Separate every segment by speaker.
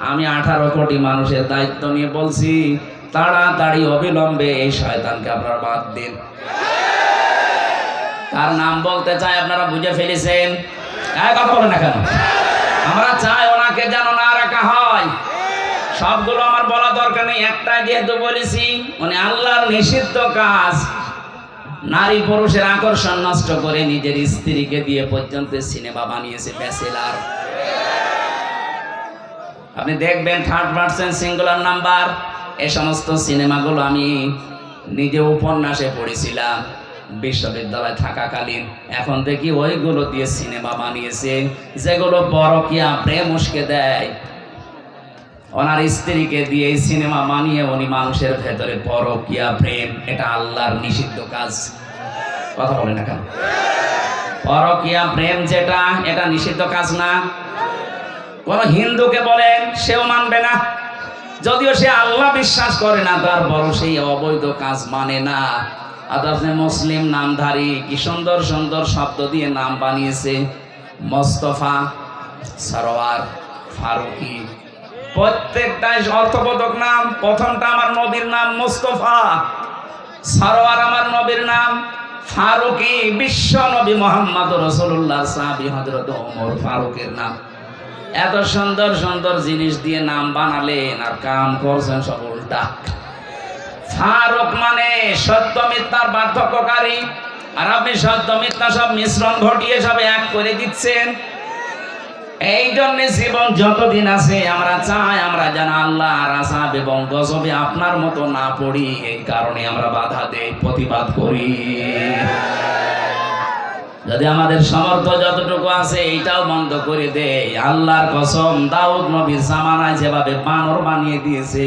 Speaker 1: আমি 18 কোটি মানুষের দায়িত্ব নিয়ে বলছি, তাড়াতাড়ি অবিলম্বে এই শয়তানকে আপনারা বাদ দিন। তার নাম বলতে চাই, আপনারা বুঝে ফেলেছেন। কথা বলেন না কেন? আমরা চাই ওনাকে যেন না রাখা হয়। সবগুলো আমার বলা দরকার নেই, একটাই যেহেতু বলেছি, মানে আল্লাহর নিষিদ্ধ কাজ, নারী পুরুষের আকর্ষণ নষ্ট করে নিজের স্ত্রীকে দিয়ে পর্যন্ত সিনেমা বানিয়েছে ব্যাচেলার। আপনি দেখবেন 3rd পারসন সিঙ্গুলার নাম্বার, এই সমস্ত সিনেমাগুলো আমি নিজে উপন্যাসে পড়েছিলাম বিশ্ববিদ্যালয়ে থাকাকালীন। এখন দেখি ওইগুলো দিয়ে সিনেমা বানিয়েছে, যেগুলো পরকীয়া প্রেম উস্কে দেয়। ওনার স্ত্রীকে দিয়ে এই সিনেমা বানিয়ে উনি মানুষের ভেতরে পরকীয়া প্রেম, এটা আল্লাহর নিষিদ্ধ কাজ। কথা বলে না কেন? পরকীয়া প্রেম যেটা, এটা নিষিদ্ধ কাজ না? কোন হিন্দুকে বলেন, সেও মানবে না। যদিও সে আল্লাহ বিশ্বাস করে না, তারপরও সেই অবৈধ কাজ মানে না। আপনি মুসলিম নামধারী কি সুন্দর সুন্দর শব্দ দিয়ে নাম বানিয়েছে, মোস্তফা, সরোয়ার, ফারুকি, প্রত্যেকটাই অর্থবোধক নাম। প্রথমটা আমার নবীর নাম মোস্তফা, সরোয়ার আমার নবীর নাম, ফারুকি বিশ্ব নবী মোহাম্মদ রাসূলুল্লাহ সাহাবী হযরত ওমর ফারুকের নাম। এত সুন্দর সুন্দর জিনিস দিয়ে নাম বানালেন আর কাম করছেন সব উল্টা। ফারুক মানে সত্য মিথ্যার পার্থক্যকারী, আর আপনি সত্য মিথ্যা সব মিশ্রণ ঘটিয়ে সব এক করে দিচ্ছেন। এই জন্য জীবন যতদিন আছে আমরা চাই আমরা যেন আল্লাহ আযাব এবং গজবে আপনার মতো না পড়ি। এই কারণে আমরা বাধা দেই, প্রতিবাদ করি। যদি আমাদের সামর্থ্য যতটুকু আছে এইটাও বন্ধ করে দেয়, আল্লাহর কসম দাউদ নবীর জামানায় যেভাবে বানর বানিয়ে দিয়েছে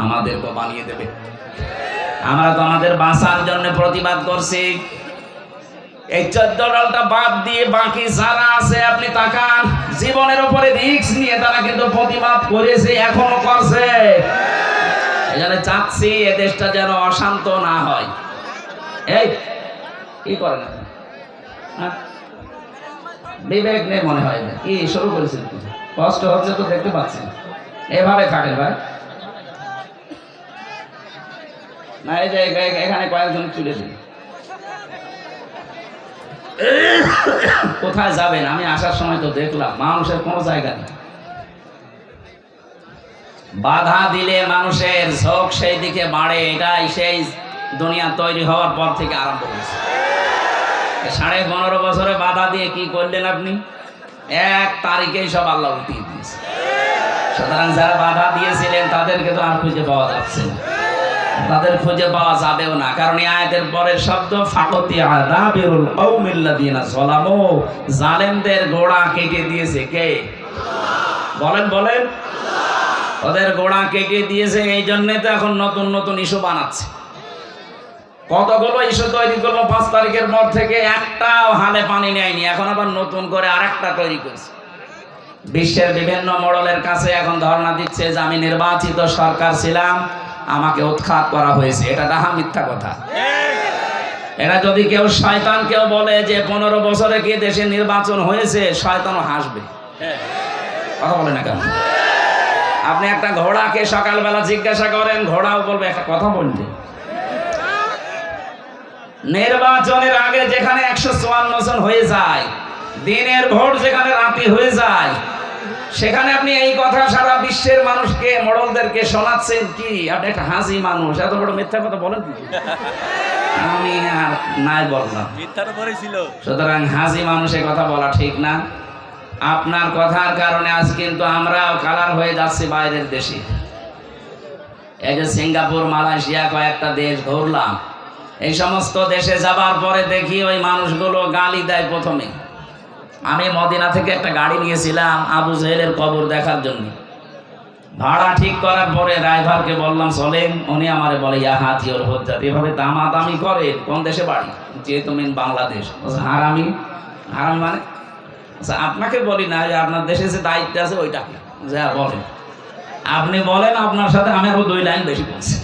Speaker 1: আমাদেরকেও বানিয়ে দেবে। আমরা তো আমাদের বাঁচার জন্য প্রতিবাদ করছি। এই 14 দলটা বাদ দিয়ে বাকি যারা আছে আপনি তাকান, জীবনের উপরে রিস্ক নিয়ে তারা কিন্তু প্রতিবাদ করেছে, এখনো করছে। এখানে চাচ্ছি এ দেশটা যেন অশান্ত না হয়। এই কি করে না, বিবেক নেই মনে হয়। কি শুরু করেছেন? কষ্ট হচ্ছে তো দেখতে পাচ্ছেন। এভাবে থাকেন ভাই না, এই যে এখানে কয়েকজন তুলে দিন। কোথায় যাবেন? আমি আসার সময় তো দেখলাম মানুষের কোনো জায়গা নেই। বাধা দিলে মানুষের ঝোঁক সেই দিকে বাড়ে। এটাই সেই দুনিয়া তৈরি হওয়ার পর থেকে আরম্ভ হয়েছে। 15.5 বছরে বাধা দিয়ে কি করলেন আপনি? 1 তারিখেই সব আল্লাহ উঠিয়ে দিয়েছে। সুতরাং যারা বাধা দিয়েছিলেন তাদেরকে তো আর খুঁজে পাওয়া যাচ্ছে না, তাদের খুঁজে পাওয়া যাবেও না। কারণ এই আয়াতের পরের শব্দ ফাকতি আযাবিরুল কওমিল্লাযিনা যালামু, জালেমদের গোড়া কেটে দিয়েছে কে? বলেন বলেন। ওদের গোড়া কেটে দিয়েছে। এই জন্যই তো এখন নতুন নতুন ইস্যু বানাচ্ছে। কতগুলো ইস্যু তৈরি করলো 5 তারিখের পর থেকে, একটাও হালে পানি নেয়নি। এখন আবার নতুন করে আরেকটা তৈরি করছে। বিশ্বের বিভিন্ন মডেলের কাছে এখন ধর্ণা দিচ্ছে যে আমি নির্বাচিত সরকার ছিলাম, আমাকে উৎখাত করা হয়েছে। এটা ডাহা মিথ্যা কথা। এরা যদি কেউ শয়তান কেউ বলে যে 15 বছরে কি দেশে নির্বাচন হয়েছে, শয়তানও হাসবে। কথা বলে না কেন? আপনি একটা ঘোড়াকে সকালবেলা জিজ্ঞাসা করেন, ঘোড়াও বলবে একটা কথা বলতে। নির্বাচনের আগে যেখানে 154 জন হয়ে যায়, দিনের ভোট যেখানে রাতে হয়ে যায়, সেখানে আপনি এই কথা সারা বিশ্বের মানুষকে মডেলদেরকে শোনাচ্ছেন কি? আপনি একটা হাসি মানুষ, এত বড় মিথ্যা কথা বলেন কি? আমি আর নাই বললাম, সুতরাং হাসি মানুষের কথা বলা ঠিক না। আপনার কথার কারণে আজ কিন্তু আমরাও কালার হয়ে যাচ্ছি বাইরের দেশে। এই যে সিঙ্গাপুর, মালয়েশিয়া কয়েকটা দেশ ঘুরলাম, এই সমস্ত দেশে যাবার পরে দেখি ওই মানুষগুলো গালি দেয়। প্রথমে আমি মদিনা থেকে একটা গাড়ি নিয়েছিলাম আবু জেহেলের কবর দেখার জন্য। ভাড়া ঠিক করার পরে ড্রাইভারকে বললাম চলেন, উনি আমারে বলে ইয়া হাতিউল হুজ্জাত। এভাবে দামাদামি করে। কোন দেশে বাড়ি? যে তুমি বাংলাদেশ। হারামি। হারামি মানে? আচ্ছা আপনাকে বলি না, যে আপনার দেশে যে দায়িত্ব আছে ওইটা কি? যা বলেন আপনি বলেন, আপনার সাথে আমি আরো 2 লাইন বেশি বলছি।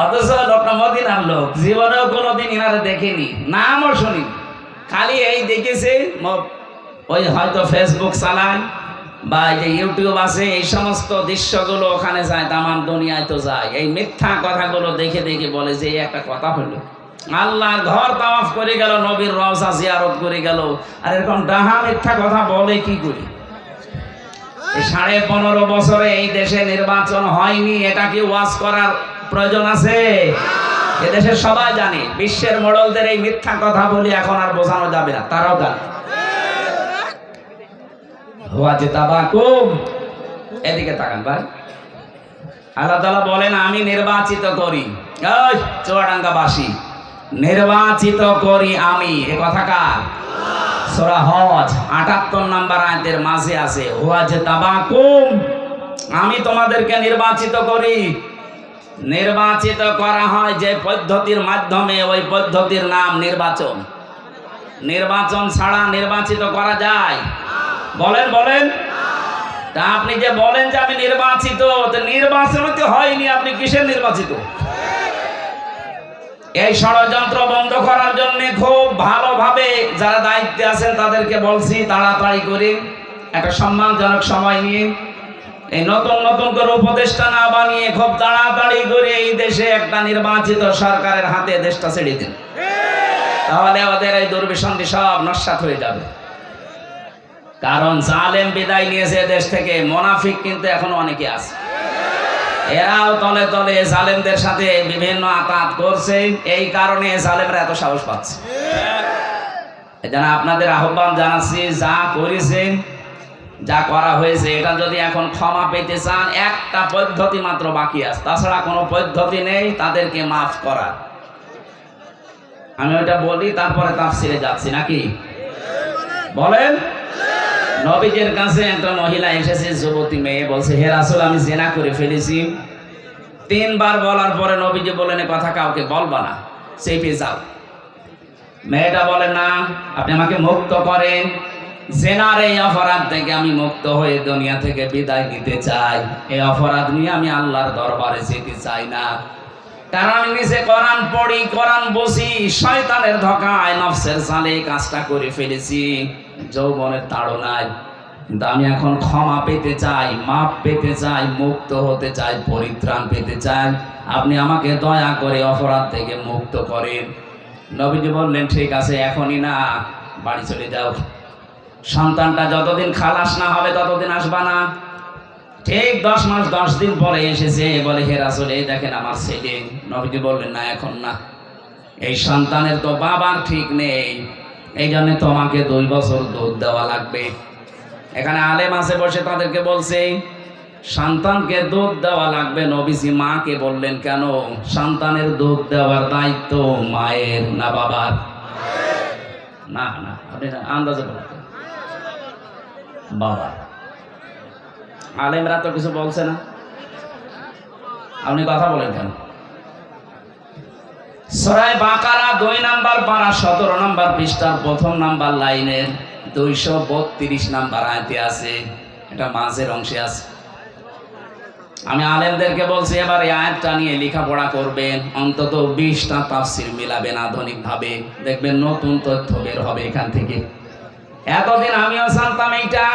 Speaker 1: অথচ লোকটা মদিনার লোক, জীবনেও কোনোদিন ইনারে দেখেনি, নামও শুনি। খালি এই দেখেছে ওই হয়তো ফেসবুক চালায়, বা এই যে ইউটিউব আছে, এই সমস্ত দৃশ্যগুলো ওখানে যায়, তামাম দুনিয়ায় তো যায়। এই মিথ্যা কথাগুলো দেখে দেখে বলে যে এই একটা কথা হলো, আল্লাহর ঘর তাওয়াফ করে গেল, নবীর রওজা জিয়ারত করে গেল, আর এরকম ডাহা মিথ্যা কথা বলে কি করি? 15.5 বছরে এই দেশে নির্বাচন হয়নি, এটা কি ওয়াজ করার প্রয়োজন আছে? এদেশের সবাই জানে, বিশ্বের মোড়লদের এই মিথ্যা কথা বলি এখন আর বোঝানো যাবে না, তারাও জানে। এদিকে তাকান ভাই, আল্লাহ তাআলা বলেন আমি নির্বাচিত করি, ওই চুয়াডাঙ্গাবাসী, নির্বাচিত করি আমি। এ কথা কার? সূরা হজ 78 নম্বর আয়াতের মাঝে আছে, ওয়াজতাবাকুম, আমি তোমাদেরকে নির্বাচিত করি। নির্বাচিত করা হয় যে পদ্ধতির মাধ্যমে, ওই পদ্ধতির নাম নির্বাচন। নির্বাচন ছাড়া নির্বাচিত করা যায়? বলেন বলেন। তা আপনি যে বলেন যে আমি নির্বাচিত, নির্বাচন তো হয়নি, আপনি কিসের নির্বাচিত? এই ষড়যন্ত্র বন্ধ করার জন্য খুব ভালোভাবে যারা দায়িত্বে আছেন তাদেরকে বলছি, তাড়াতাড়ি করে একটা সম্মানজনক সময় নিয়ে, এই নতুন নতুন করে উপদেষ্টা না বানিয়ে খুব তাড়াতাড়ি করে এই দেশে একটা নির্বাচিত সরকারের হাতে দেশটা ছেড়ে দিন, তাহলে ওদের এই দুর্বিসন্ধি সব নস্যাৎ হয়ে যাবে। কারণ জালেম বিদায় নিয়েছে দেশ থেকে, মুনাফিক কিন্তু এখনো অনেকে আছে, এরাও তলে তলে জালেমদের সাথে বিভিন্ন আঘাত করছে, এই কারণে জালেমরা এত সাহস পাচ্ছে। এজন্য আপনাদের আহ্বান জানাচ্ছি, যা করেছেন, যা করা হয়েছে, এটা যদি এখন ক্ষমা পেতে চান, একটা পদ্ধতি মাত্র বাকি আছে, তাছাড়া কোনো পদ্ধতি নেই তাদেরকে মাফ করার। আমি ওইটা বলি, তারপরে তাফসিরে যাচ্ছি নাকি বলেন। নবীজির কাছে একটা মহিলা এসেছে, যুবতী মেয়ে, বলছে হে রাসূল আমি জিনা করে ফেলেছি। 3 বার বলার পরে নবীজি বলেন কথা কাউকে বলবা না, চেপে যাও। মেয়েটা বলে না, আপনি আমাকে মুক্ত করেন, জিনার এই অপরাধ থেকে আমি মুক্ত হয়ে দুনিয়া থেকে বিদায় নিতে চাই, এই অপরাধ নিয়ে আমি আল্লাহর দরবারে যেতে চাই না। কারণ আমি নিজে কোরআন পড়ি, কোরআন বসি, শয়তানের ধোঁকায় নফসের জালে কাজটা করে ফেলেছি, যৌবনের তাড়নায়। কিন্তু আমি এখন ক্ষমা পেতে চাই, মাপ পেতে চাই, মুক্ত হতে চাই, পরিত্রাণ পেতে চাই, আপনি আমাকে দয়া করে অপরাধ থেকে মুক্ত করেন। নবীজি বললেন ঠিক আছে, এখনই না, বাড়ি চলে যাও, সন্তানটা যতদিন খালাস না হবে ততদিন আসবা না। ঠিক 10 মাস 10 দিন পরে এসেছে, বলে হে রাসূল এই দেখেন আমার ছেলে। নবীজি বললেন না, এখন না, এই সন্তানের তো বাবার ঠিক নেই, এই জন্য তোমাকে 2 বছর দুধ দেওয়া লাগবে। এখানে আলেম আছে বসে, তাদেরকে বলছে সন্তানকে দুধ দেওয়া লাগবে। নবীজি মাকে বললেন কেন? সন্তানের দুধ দেওয়ার দায়িত্ব মায়ের না বাবার? না না, আপনি আন্দাজে বলতে বাবা। আলেমরা তো কিছু বলছে না, আপনি কথা বলেন কেন? সূরা বাকারা 2 নম্বর পারা 17 নম্বর পৃষ্ঠার 1ম নম্বর লাইনের 232 নম্বর আয়াতে আছে, এটা মাঝের অংশে আছে। আমি আলেমদেরকে বলছি এবার এই আয়াতটা নিয়ে লেখাপড়া করবেন, অন্তত 20টা তাফসীর মিলাবেন আধুনিকভাবে, দেখবেন নতুন তথ্য বের হবে এখান থেকে। এতদিন আমিও জানতাম এইটা।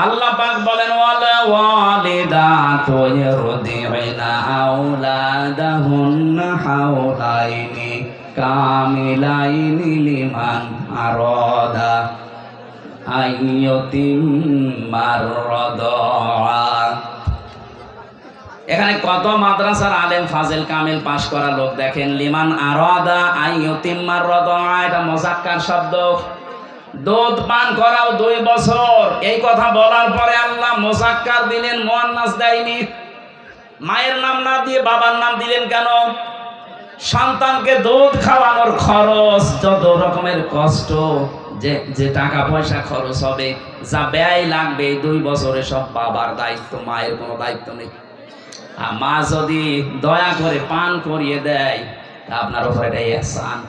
Speaker 1: আল্লাহ পাক বলেন ওয়ালা ওয়ালিদাতু ইরদি'না আওলাদাহুন্না হাওলাইনি কামিলাইনি লিমান আরাদা আইয়ুতিম্মার রাদা। এখানে কত মাদ্রাসার আলেম ফাজিল কামিল পাশ করা লোক দেখেন, লিমান আরাদা আইয়ুতিম্মার রাদা, এটা মুযাক্কার শব্দ। দুধ পান করাও 2 বছর, এই কথা বলার পরে আল্লাহ মুযাক্কার দিলেন, মুয়ান্নাস দেয়নি। মায়ের নাম না দিয়ে বাবার নাম দিলেন কেন? সন্তানকে দুধ খাওয়ানোর খরচ, যত রকমের কষ্ট, যে টাকা পয়সা খরচ হবে, যা ব্যয় লাগবে 2 বছরে সব বাবার দায়িত্ব, মায়ের কোনো দায়িত্ব নেই। আর মা যদি দয়া করে পান করিয়ে দেয়, আপনার উপরে এটা ইহসান।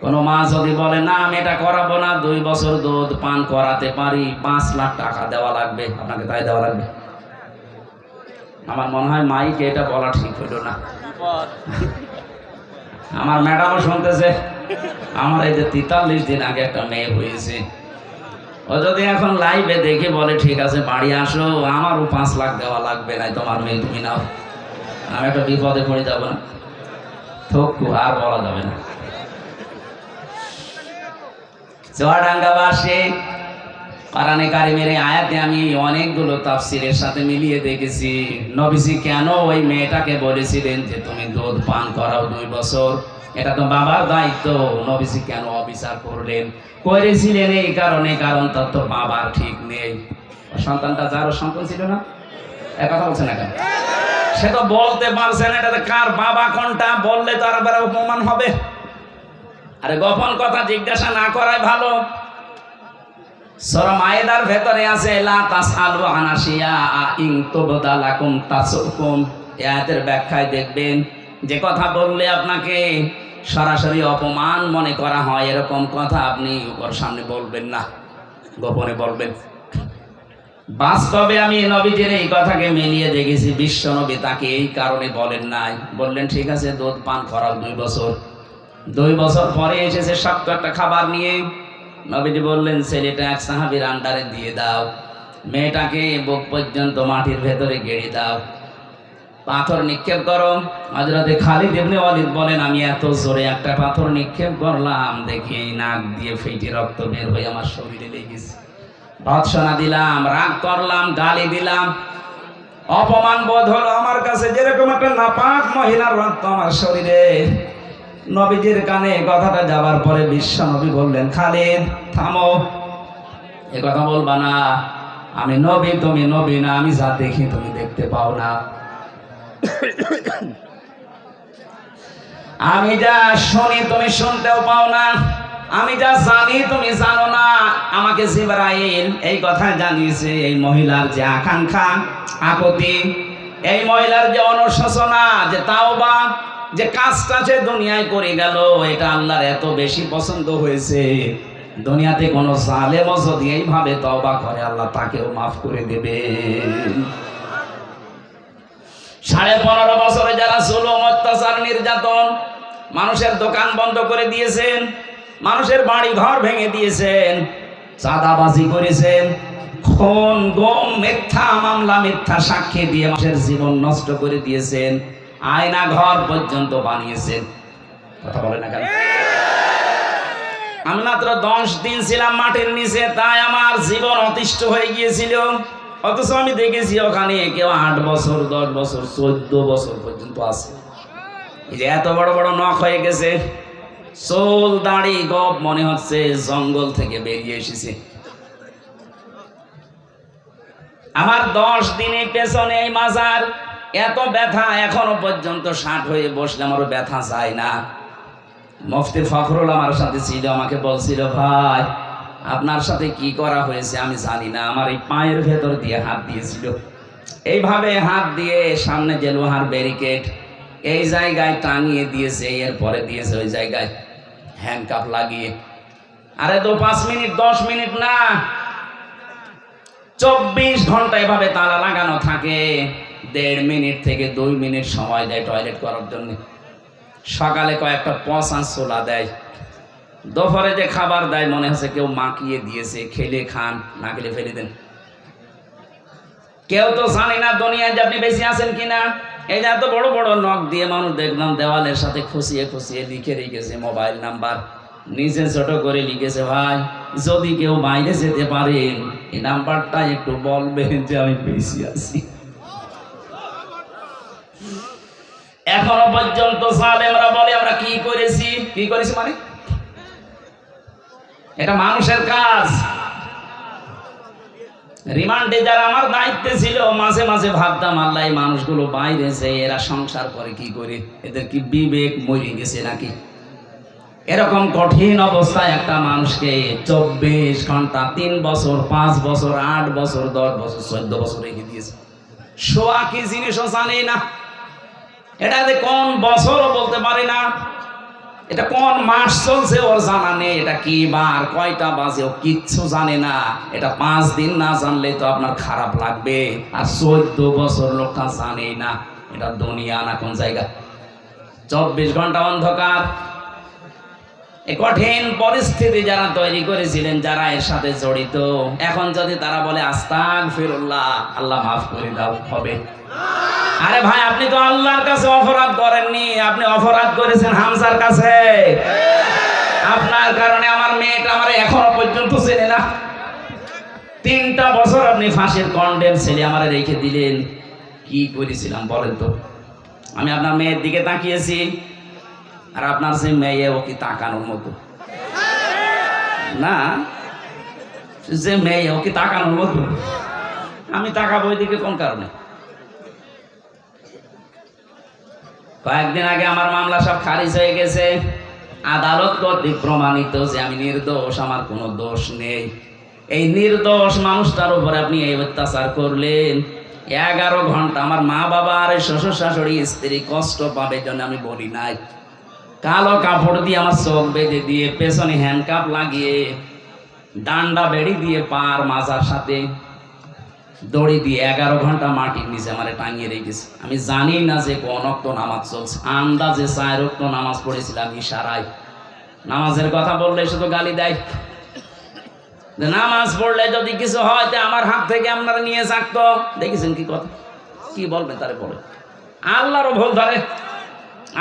Speaker 1: কোন মা যদি বলে না আমি এটা করাবো না, 2 বছর দুধ পান করাতে পারি, 5 লাখ টাকা দেওয়া লাগবে, আপনাকে তাই দেওয়া লাগবে? আমার মনে হয় মাইকে এটা বলা ঠিক হইল না। আমার ম্যাডামও শুনতেছে। আমার এই যে 43 দিন আগে একটা মেয়ে হয়েছে, ও যদি এখন লাইভে দেখে বলে ঠিক আছে বাড়ি আসো, আমারও 5 লাখ দেওয়া লাগবে না, তোমার মেয়ে তুমি নাও, আমি একটা বিপদে পড়ে যাবো না, থকু আর বলা যাবে না। চুয়াডাঙ্গাবাসী কোরআনে কারিমের এই আয়াতে আমি অনেকগুলো তাফসিরের সাথে মিলিয়ে দেখেছি নবীজি কেন ওই মেয়েটাকে বলেছিলেন যে তুমি দুধ পান করাও 2 বছর, এটা তো বাবার দায়িত্ব, নবীজি কেন অবিচার করলেন? করেছিলেন এই কারণে, কারণ তার তো বাবার ঠিক নেই। সন্তানটা যারও সন্তান ছিল না, এক কথা বলছে না কেন? সে তো বলতে পারছে না এটা কার বাবা কোনটা, বললে তো আর অপমান হবে। আরে গোপন কথা জিজ্ঞাসা না করাই ভালো। সূরা মায়েদার ভেতরে আছে লা তাসআলু আনাশিয়া ইন তুবদা লাকুম তাসুকুম। এই আয়াতের ব্যাখ্যায় দেখবেন যে কথা বললে আপনাকে সরাসরি অপমান মনে করা হয় এরকম কথা আপনি ওর সামনে বলবেন না, গোপনে বলবেন। বাস্তবে আমি নবীজির এই কথাকে মিলিয়ে দেখেছি, বিশ্ব নবী তাকে এই কারণে বলেন নাই, বললেন ঠিক আছে দুধ পান করাও 2 বছর। 2 বছর পরে এসেছে শক্ত একটা খাবার নিয়ে, নবীজি বললেন ছেলেটা এক সাহাবীর আন্ডারে দিয়ে দাও, মেয়েটাকে বুক পর্যন্ত মাটির ভেতরে গেড়ে দাও, পাথর নিক্ষেপ করো। হযরতে খালিদ ইবনে ওয়ালিদ বলেন আমি এত জোরে একটা পাথর নিক্ষেপ করলাম দেখি নাক দিয়ে ফেটে রক্ত বের হয়ে আমার শরীরে লেগেছে। ভৎসনা দিলাম, রাগ করলাম, গালি দিলাম, অপমান বোধ হলো আমার কাছে, যেরকম একটা নাপাক মহিলার রক্ত আমার শরীরে। নবীজির কানে কথাটা যাবার পরে বিশ্ব নবী বললেন খালিদ থামো, এ কথা বলবা না, আমি নবী তুমি নবী না, আমি যা দেখি তুমি দেখতে পাও না, আমি যা শুনি তুমি শুনতেও পাও না, আমি যা জানি তুমি জানো না। আমাকে জিবরাইল এই কথা জানিয়েছে এই মহিলার যে আকাঙ্ক্ষা আপত্তি, এই মহিলার যে অনুশোচনা, যে তাওবা, যে কাজটা সে দুনিয়ায় করে গেল, এটা আল্লাহর এত বেশি পছন্দ হয়েছে, দুনিয়াতে কোনো জালেমও যদি এইভাবে তওবা করে আল্লাহ তাকেও মাফ করে দেবে। 15.5 বছরে যারা জুলুম অত্যাচার নির্যাতন, মানুষের দোকান বন্ধ করে দিয়েছেন, মানুষের বাড়ি ঘর ভেঙে দিয়েছেন, চাঁদাবাজি করেছেন, খুন গুম মিথ্যা মামলা মিথ্যা সাক্ষী দিয়ে মানুষের জীবন নষ্ট করে দিয়েছেন, আয়না ঘর পর্যন্ত বানিয়েছেন, কথা বলে না কেন? আমি মাত্র 10 দিন ছিলাম মাটির নিচে, তাই আমার জীবন অতিষ্ঠ হয়ে গিয়েছিল। অথচ আমি দেখেছি ওখানে কেউ 8 বছর 10 বছর 14 বছর পর্যন্ত আছে। এই যে এত বড় বড় নখ হয়ে গেছে, চুল দাড়ি গপ মনে হচ্ছে জঙ্গল থেকে বেরিয়ে এসেছে। আমার 10 দিনের পেছনে এই মাজার এত ব্যথা, এখনো পর্যন্ত 60 হয়ে বসলে আমারও ব্যথা যায় না। মুফতি ফখরুল আমার সাথে ছিল, আমাকে বলছিল ভাই আপনার সাথে কি করা হয়েছে আমি জানি না, আমার এই পায়ের ভেতর দিয়ে হাত দিয়েছিল, এইভাবে হাত দিয়ে সামনে যে লোহার ব্যারিকেড এই জায়গায় টাঙিয়ে দিয়েছে, এরপরে দিয়েছে ওই জায়গায় হ্যান্ডকাপ লাগিয়ে। আরে তো 5 মিনিট 10 মিনিট না, 24 ঘন্টা এভাবে তালা লাগানো থাকে। 1.5 মিনিট থেকে 2 মিনিট সময় দেয় টয়লেট করার জন্য। সকালে কয়েকটা পচা ছোলা দেয়, দুপুরে যে খাবার দেয় মনে হচ্ছে কেউ মাখিয়ে দিয়েছে, খেলে খান, না খেলে ফেলে দেন। কেউ তো জানে না দুনিয়ায় যে আপনি বেঁচে আছেন কিনা। এই যে এত বড় বড় নখ দিয়ে মানুষ দেখলাম দেওয়ালের সাথে খুশিয়ে খুশিয়ে লিখে রেখেছে মোবাইল নাম্বার, নিচে ছোট করে লিখেছে ভাই যদি কেউ বাইরে যেতে পারেন এই নাম্বারটা একটু বলবেন যে আমি বেঁচে আছি। এখনো পর্যন্ত জালেমরা বলে আমরা কি করেছি মানে এটা মানুষের কাজ। রিমান্ডে যারা আমার দায়িত্বে ছিল মাঝে মাঝে ভাবতাম আল্লাহ এই মানুষগুলো বাইরে যে এরা সংসার করে কি করে, এদের কি বিবেক মরে গেছে নাকি? এরকম কঠিন অবস্থায় একটা মানুষকে 24 ঘন্টা 3 বছর 5 বছর 8 বছর 10 বছর 14 বছর রেখে দিয়েছে। শোয়া কি জিনিসও জানে না, এটা যে কোন বছরও বলতে পারে না, এটা কোন মাস চলছে ওর জানা নেই, এটা কি বার কয়টা বাজে ও কিচ্ছু জানে না। এটা 5 দিন না জানলে তো আপনার খারাপ লাগবে, আর 14 বছর লোকটা জানেই না এটা দুনিয়া না কোন জায়গা। 24 ঘন্টা অন্ধকার। এই কঠিন পরিস্থিতি যারা তৈরি করেছিলেন, যারা এর সাথে জড়িত, এখন যদি তারা বলে আস্তাগফিরুল্লাহ, আল্লাহ মাফ করে দাও, হবে? আরে ভাই, আপনি তো আল্লাহর কাছে অপরাধ করেননি, আপনি অপরাধ করেছেন হামজার কাছে। আপনার কারণে আমার মেয়েটা আমার এখনো পর্যন্ত চেনে না। 3টা বছর আপনি ফাঁসির কন্ডেম ছেলে আমার রেখে দিলেন। কি করেছিলাম বলেন তো? আমি আপনার মেয়ের দিকে তাকিয়েছি, আর আপনার যে মেয়ে, ও কি তাকানোর মতো? না, যে মেয়ে, ও কি তাকানোর মতো? আমি তাকাবো ওই দিকে কোন কারণে? কয়েকদিন আগে আমার মামলা সব খারিজ হয়ে গেছে, আদালত কর্তৃক প্রমাণিত যে আমি নির্দোষ, আমার কোনো দোষ নেই। এই নির্দোষ মানুষটার উপরে আপনি এই অত্যাচার করলেন। 11 ঘন্টা আমার মা বাবা আর শ্বশুর শাশুড়ি স্ত্রী কষ্ট পাবে জন্য আমি বলি নাই। কালো কাপড় দিয়ে আমার চোখ বেঁধে দিয়ে, পেছনে হ্যান্ডকাপ লাগিয়ে, ডান্ডা বেড়ি দিয়ে পার মাজার সাথে দড়ি দিয়ে 11 ঘন্টা মাটির নিচে আমারে টাঙিয়ে রেখেছে। আমি জানি না যে কোন ওয়াক্ত নামাজ চলছে, আন্দাজে 4 ওয়াক্ত নামাজ পড়েছিলাম ইশারায়। নামাজের কথা বললে শুধু গালি দেয়। নামাজ পড়লে যদি কিছু হয় তা আমার হাত থেকে আপনারা নিয়ে থাকতো। দেখেছেন কি কথা? কি বলবেন তারে? বলে আল্লাহরও ভুল ধরে।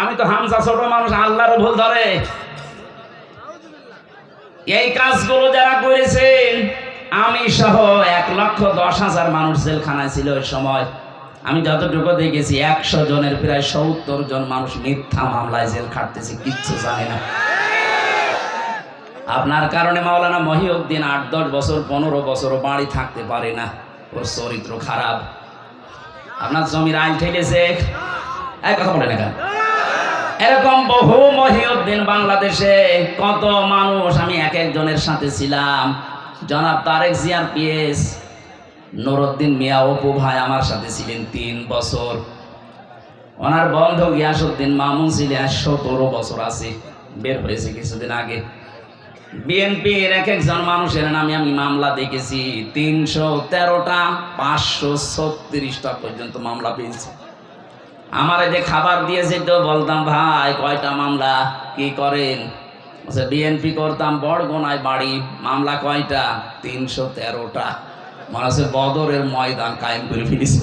Speaker 1: আমি তো হামজা ছোট মানুষ, আল্লাহরও ভুল ধরে। এই কাজগুলো যারা করেছেন, আমি সহ 1,10,000 মানুষ জেলখানায় ছিল ওই সময়। আমি যতটুকু দেখেছি 100 জনের প্রায় 70 জন মানুষ মিথ্যা মামলায় জেল খাটতেছে, কিচ্ছু জানে না। আপনার কারণে মাওলানা মহিউদ্দিন 8-10 বছর 15 বছরও বাড়ি থাকতে পারে না, ওর চরিত্র খারাপ। আপনার জমির আইন ঠেকেছে, এক কথা বলে না কেন? এরকম বহু মহিউদ্দিন বাংলাদেশে, কত মানুষ। আমি এক একজনের সাথে ছিলাম। জনাব তারেক জিয়ার পিএস নুরুদ্দিন মিয়া অপু ভাই আমার সাথে ছিলেন 3 বছর। ওনার বন্ধু গিয়াসউদ্দিন মামুন ছিলেন 17 বছর আছে, বের হয়েছে কিছুদিন আগে। বিএনপির এক একজন মানুষের নামে আমি মামলা দেখেছি, 313টা, 536টা পর্যন্ত মামলা পেয়েছি। আমার যে খাবার দিয়েছে তো বলতাম, ভাই কয়টা মামলা, কি করেন? বিএনপি করতাম, বড়গোনায় বাড়ি, মামলা কয়টা? 313টা। মনে হচ্ছে বদরের ময়দান কায়েম করে ফেলেছে।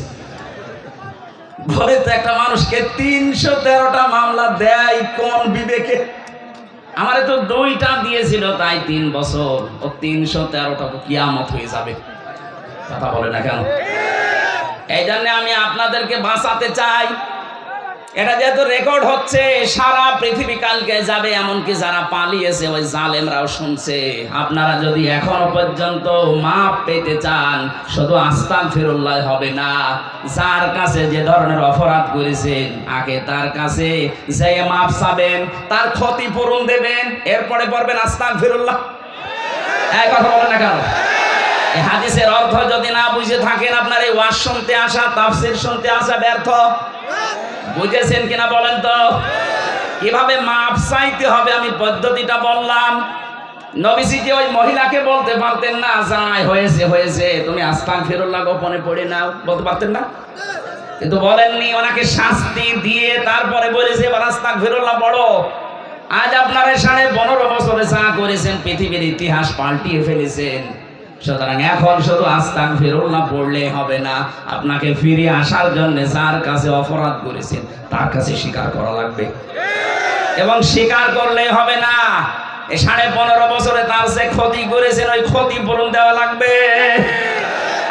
Speaker 1: বলে তো একটা মানুষকে 313টা মামলা দেয় কোন বিবেকে? আমারে তো 2টা দিয়েছিল, তাই 3 বছর। ও 313টা তো কিয়ামত হয়ে যাবে। কথা বলে না কেন? এই জন্য আমি আপনাদেরকে বাঁচাতে চাই। এটা যেহেতু রেকর্ড হচ্ছে, সারা পৃথিবী কালকে যাবে, এমনকি যারা পালিয়েছে ওই জালেমরাও শুনছে। আপনারা যদি এখনো পর্যন্ত মাপ পেতে চান, শুধু আস্তাগফিরুল্লাহ হবে না, যার কাছে যে ধরনের অপরাধ করেছেন আগে তার কাছে যে মাপ চাবেন, তার ক্ষতিপূরণ দেবেন, এরপরে পড়বেন আস্তাগফিরুল্লাহ। এই কথা বলেন না কেন? এই হাদিসের অর্থ যদি না বুঝে থাকেন, আপনার এই ওয়াজ শুনতে আসা, তাফসীর শুনতে আসা ব্যর্থ। বুঝেছেন কিনা বলেন তো? কিভাবে মাপ চাইতে হবে আমি পদ্ধতিটা বললাম। নবীজি যে ওই মহিলাকে বলতে পারতেন না, যাই হয়েছে হয়েছে, তুমি আস্তাগফিরুল্লাহ গোপনে পড়ে নাও, বলতে পারতেন না? কিন্তু বলেননি, ওনাকে শাস্তি দিয়ে তারপরে বলেছে এবার আস্তাগফিরুল্লাহ পড়ো। আজ আপনারা 15.5 বছরে যা করেছেন, পৃথিবীর ইতিহাস পাল্টিয়ে ফেলেছেন। সুতরাং এখন শুধু আস্তাগফিরুল্লাহ পড়লে হবে না, আপনাকে ফিরে আসার জন্য যার কাছে অপরাধ করেছেন তার কাছে স্বীকার করা লাগবে। এবং স্বীকার করলে হবে না, এই 15.5 বছরে তার যে ক্ষতি করেছেন ওই ক্ষতিপূরণ দেওয়া লাগবে।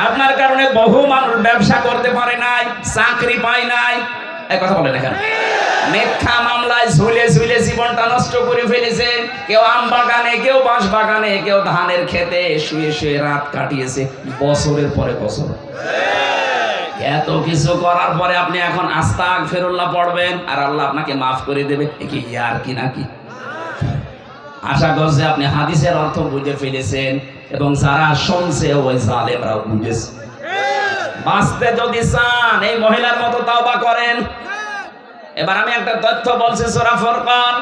Speaker 1: আপনার কারণে বহু মানুষ ব্যবসা করতে পারে নাই, চাকরি পায় নাই। এই কথা বলেন এখানে। মিথ্যা মামলায় ঝুলে ঝুলে জীবনটা নষ্ট করে ফেলেছে। কেউ আম বাগানে, কেউ বাঁশ বাগানে, কেউ ধানের খেতে শুয়ে শুয়ে রাত কাটিয়েছে বছরের পরে বছর। এত কিছু করার পরে আপনি এখন আস্তাগফিরুল্লাহ পড়বেন আর আল্লাহ আপনাকে মাফ করে দেবে, কি ইয়ার কি নাকি? আশা করছি আপনি হাদিসের অর্থ বুঝে ফেলেছেন এবং যারা শুনছে ওই জালেমরাও বুঝেছে। বাঁচতে যদি চান এই মহিলার মতো তাওবা করেন। এবার আমি একটা তথ্য বলছি, সূরা ফুরকান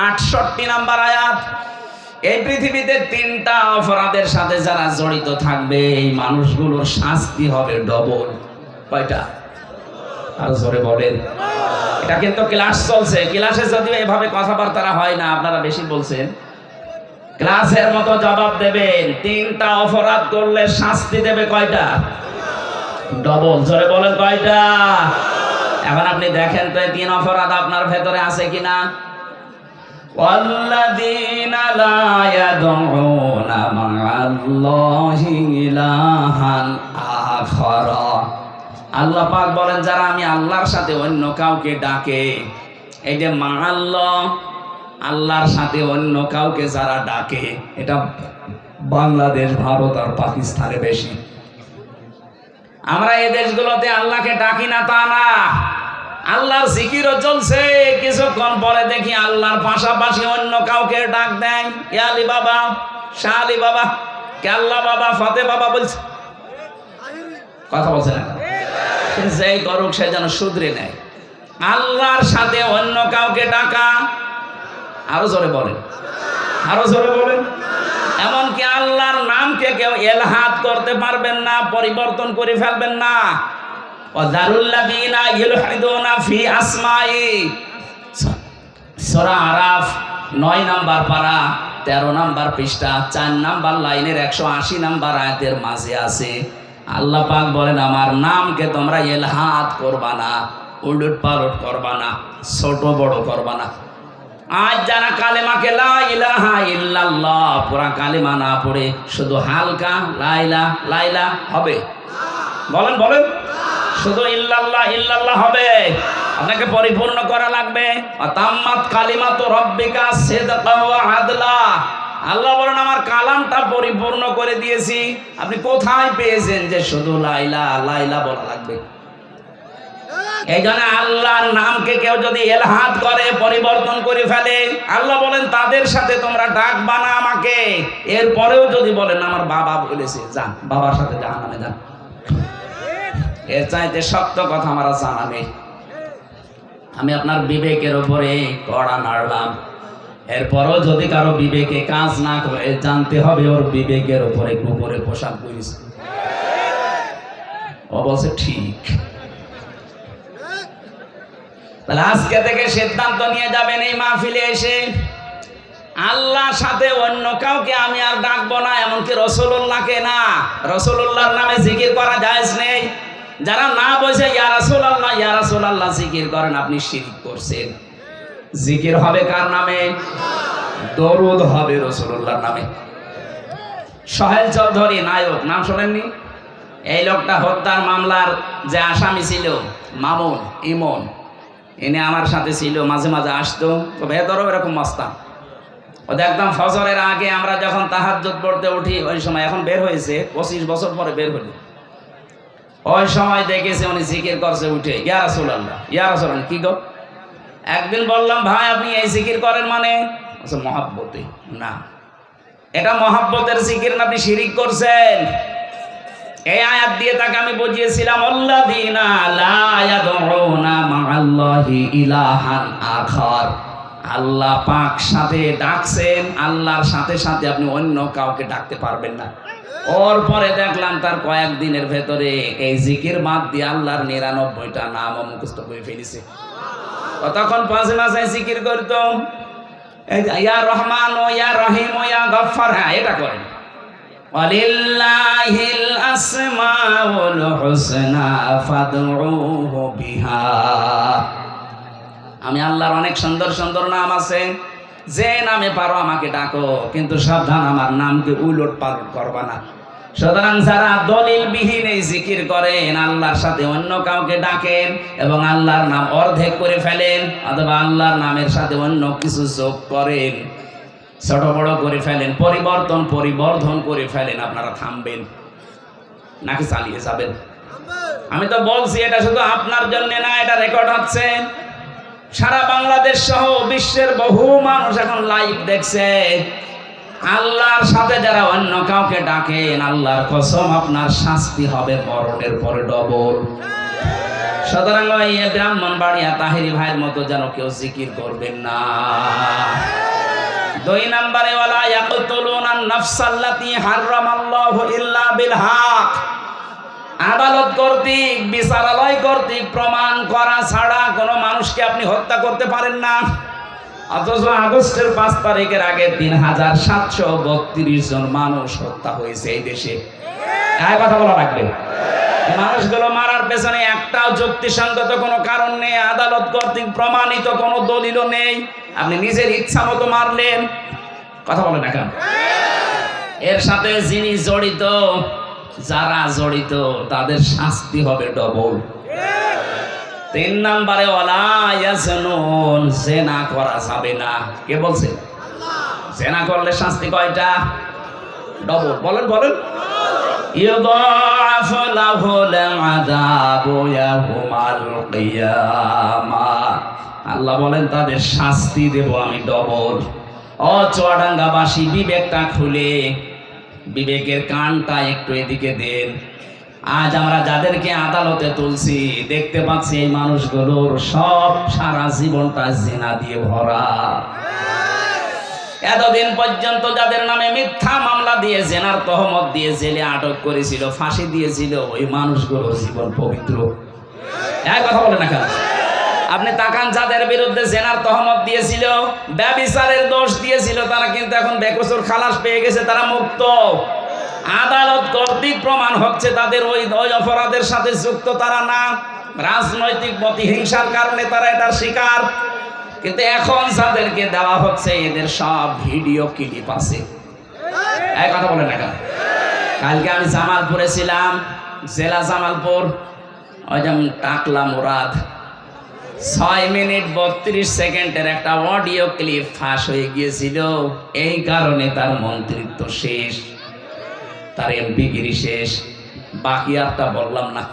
Speaker 1: 68 নম্বর আয়াত। এই পৃথিবীতে 3টা অপরাধের সাথে যারা জড়িত থাকবে, এই মানুষগুলোর শাস্তি হবে ডবল। কয়টা? আর জোরে বলেন। এটা কিন্তু ক্লাস চলছে, ক্লাসে যদিও এভাবে কথাবার্তা হয় না, আপনারা বেশি বলছেন। ক্লাসের মতো জবাব দেবেন। 3টা অপরাধ করলে শাস্তি দেবে কয়টা? ডবল। জোরে বলেন কয়টা? এখন আপনি দেখেন তো এই 3 অপরাধ আপনার ভেতরে আছে কিনা। ওয়াল্লাযীনা লা ইয়াদউনা মা'আল্লাহি ইলাহান আখারা। আল্লাহ পাক বলেন যারা আমি আল্লাহর সাথে অন্য কাউকে ডাকে, এই যে মা'আল্লাহ, আল্লাহর সাথে অন্য কাউকে যারা ডাকে, এটা বাংলাদেশ, ভারত আর পাকিস্তানে বেশি। আমরা এই দেশগুলোতে আল্লাহকে ডাকি না তা না, আল্লাহর জিকিরও চলছে, কিছুক্ষণ পরে দেখি আল্লাহর পাশাপাশি অন্য কাউকে ডাক দেয়। ইয়া আলী বাবা, শাহ আলী বাবা, কেল্লা বাবা, ফতে বাবা বলছে, কথা বলছে না। যেই করুক সে যেন শুধরে নেয়। আল্লাহর সাথে অন্য কাউকে ডাকা, আরো জোরে বলেন, আরো জোরে বলেন। এমনকি আল্লাহর নামকে কেউ এলহাদ করতে পারবেন না, পরিবর্তন করে ফেলবেন না। ওয়াযারুল্লাযীনা ইউলহিদুনা ফি আসমাই, সূরা আরাফ 9 নাম্বার পারা 13 নাম্বার পৃষ্ঠা 4 নাম্বার লাইনের 180 নাম্বার আয়াতের মাঝে আছে। আল্লাহ পাক বলেন আমার নামকে তোমরা এলহাদ করবা না, উলট পালট করবা না, ছোট বড় করবা না। আজ যারা কালেমাকে লা ইলাহা ইল্লাল্লাহ পুরা কালেমা না পড়ে শুধু হালকা লাইলা লাইলা হবে, বলেন বলেন, শুধু ইল্লাল্লাহ ইল্লাল্লাহ হবে, আপনাকে পরিপূর্ণ করা লাগবে। তাম্মাত কালিমাতু রাব্বিকা সিদকান ওয়া আদলা। আল্লাহ বলেন আমার কালামটা পরিপূর্ণ করে দিয়েছি। আপনি কোথায় পেয়েছেন যে শুধু লাইলা লাইলা বলা লাগবে? এই জন্য আল্লাহর নামকে কেউ যদি এলহাদ করে, পরিবর্তন করে ফেলে, আল্লাহ বলেন তাদের সাথে তোমরা ডাকবা না আমাকে। এরপরেও যদি বলেন আমার বাবা বলেছে, যান বাবার সাথে জাহান্নামে যান। এর চাইতে শক্ত কথা আমার জানা নেই। আমি আপনার বিবেকের উপরে কড়া নাড়লাম, এরপরও যদি কারো বিবেকে কাজ না করে জানতে হবে ওর বিবেকের উপরে কুকুরে পোশাক করেছে। ও বলছে ঠিক। তাহলে আজকে থেকে সিদ্ধান্ত নিয়ে যাবেন এই মাহফিলে এসে আল্লাহর সাথে অন্য কাউকে আমি আর ডাকবো না, এমনকি রাসূলুল্লাহকে না। রাসূলুল্লাহর নামে জিকির করা জায়েজ নেই। যারা না বলছে ইয়া রাসূলুল্লাহ ইয়া রাসূলুল্লাহ জিকির করেন, আপনি শিরক করছেন। জিকির হবে কার নামে? দরুদ হবে রাসূলুল্লাহর নামে। সোহেল চৌধুরী নায়ক, নাম শোনেননি? এই লোকটা হত্যার মামলার যে আসামি ছিল মামুন ইমন, এনে আমার সাথে ছিল, মাঝে মাঝে আসতো। তো ভেতরেও এরকম মস্তান। ও দেখতাম ফজরের আগে আমরা যখন তাহাজ্জুদ পড়তে উঠি ওই সময়, এখন বের হয়েছে 25 বছর পরে বের হলো, ওই সময় দেখেছি উনি জিকির করছে উঠে, ইয়া রাসূলুল্লাহ ইয়া রাসূলুল্লাহ। কি গো? একদিন বললাম ভাই আপনি এই জিকির করেন মানে? মহাব্বতে। না, এটা মহাব্বতের জিকির না, আপনি শিরিক করছেন। এই আয়াত দিয়ে তাকে আমি বুঝিয়েছিলাম আল্লাযীনা লা ইয়াদউনা মা'আল্লাহি ইলাহান আখার। আল্লাহ পাক সাথে ডাকছেন, আল্লাহর সাথে সাথে আপনি অন্য কাউকে ডাকতে পারবেন না। ওর পরে দেখলাম তার কয়েকদিনের ভেতরে এই জিকির বাদ দিয়ে আল্লাহর 99টা নাম মুখস্থ করে ফেলেছে। তখন পাঁচে মাঝে জিকির করতো, ইয়া রহমান ও ইয়া রহিম ও ইয়া গফফার। হ্যাঁ, এটা করেন। ওয়ালিল্লাহিল আসমাউল হুসনা ফাদউহু বিহা। আমি আল্লাহর অনেক সুন্দর সুন্দর নাম আছে, যে নামে পারো আমাকে ডাকো, কিন্তু সাবধান আমার নামকে উলট পালট করবা না। সুতরাং যারা দলিল বিহীন এই জিকির করেন, আল্লাহর সাথে অন্য কাউকে ডাকেন এবং আল্লাহর নাম অর্ধেক করে ফেলেন অথবা আল্লাহর নামের সাথে অন্য কিছু যোগ করেন, ছোট বড় করে ফেলেন, পরিবর্ধন করে ফেলেন, আপনারা থামবেন নাকি চালিয়ে যাবেন? আমি তো বলছি এটা শুধু আপনার জন্য না, এটা রেকর্ড হচ্ছে। সারা বাংলাদেশ সহ বিশ্বের বহু মানুষ এখন লাইভ দেখছে। আল্লাহর সাথে যারা অন্য কাউকে ডাকেন, আল্লাহর কসম আপনার শাস্তি হবে মরণের পরে ডবল। সুতরাং ওই ব্রাহ্মণবাড়িয়া তাহেরি ভাইয়ের মতো যেন কেউ জিকির করবেন না। 2 নম্বরে ওয়ালা ইয়াকতুলুনান নাফসাল্লাতী হারামাল্লাহু ইল্লা বিল হক। আদালত কর্তৃক, বিচারালয় কর্তৃক প্রমাণ করা ছাড়া কোনো মানুষকে আপনি হত্যা করতে পারেন না। অথচ আগস্টের 5 তারিখের আগে 3732 জন মানুষ হত্যা হয়েছে এই দেশে। এই কথা বলা লাগবে। মানুষগুলো মারার পেছনে একটাও যুক্তিসঙ্গত কোনো কারণ নেই, আদালত কর্তৃক প্রমাণিত কোনো দলিলও নেই। আপনি নিজের ইচ্ছা মতো মারলেন, কথা বলেন না কেন? এর সাথে যিনি জড়িত, যারা জড়িত তাদের শাস্তি হবে ডবল। 3 নম্বরে ওয়ালা ইয়াজনুন, জিনা করা যাবে না। কে বলছে? জিনা করলে শাস্তি কয়টা? ডবল। বলেন বলেন। ইউদাফ লাহুল আযাবু ইয়াউমাল কিয়ামাহ, আল্লাহ বলেন তাদের শাস্তি দেব আমি ডবল। ও চুয়াডাঙ্গাবাসী, বিবেকটা খুলে, বিবেকের কানটা একটু এদিকে দেন। আজ আমরা যাদেরকে আদালতে তুলছি, দেখতে পাচ্ছি এই মানুষগুলোর সব সারা জীবনটা জিনা দিয়ে ভরা। এতদিন পর্যন্ত যাদের নামে মিথ্যা মামলা দিয়ে জেনার তহমত দিয়ে জেলে আটক করেছিল, ফাঁসি দিয়েছিল, ওই মানুষগুলোর জীবন পবিত্র। এক কথা বলে না কেন? আপনি তাকান, যাদের বিরুদ্ধে জেনার তহমত দিয়েছিল, ব্যভিচারের দোষ দিয়েছিল, তারা কিন্তু এখন বেকসুর খালাস পেয়ে গেছে, তারা মুক্ত। আদালত কর্তৃক প্রমাণ হচ্ছে তাদের ওই অপরাধের সাথে যুক্ত তারা না, রাজনৈতিক প্রতিহিংসার কারণে তারা এটার শিকার। কিন্তু এখন যাদেরকে দেওয়া হচ্ছে এদের সব ভিডিও ক্লিপ আছে। এই কথা বলেন না কেন? কালকে আমি জামালপুরে ছিলাম, জেলা জামালপুর, ওই যেমন টাকলা মুরাদ, 6 মিনিট 32 সেকেন্ডের একটা অডিও ক্লিপ ফাঁস হয়ে গিয়েছিল। এই কারণে তার মন্ত্রিত্ব শেষ, তার এমপিগিরি শেষ, বাকি আরটা বললাম না।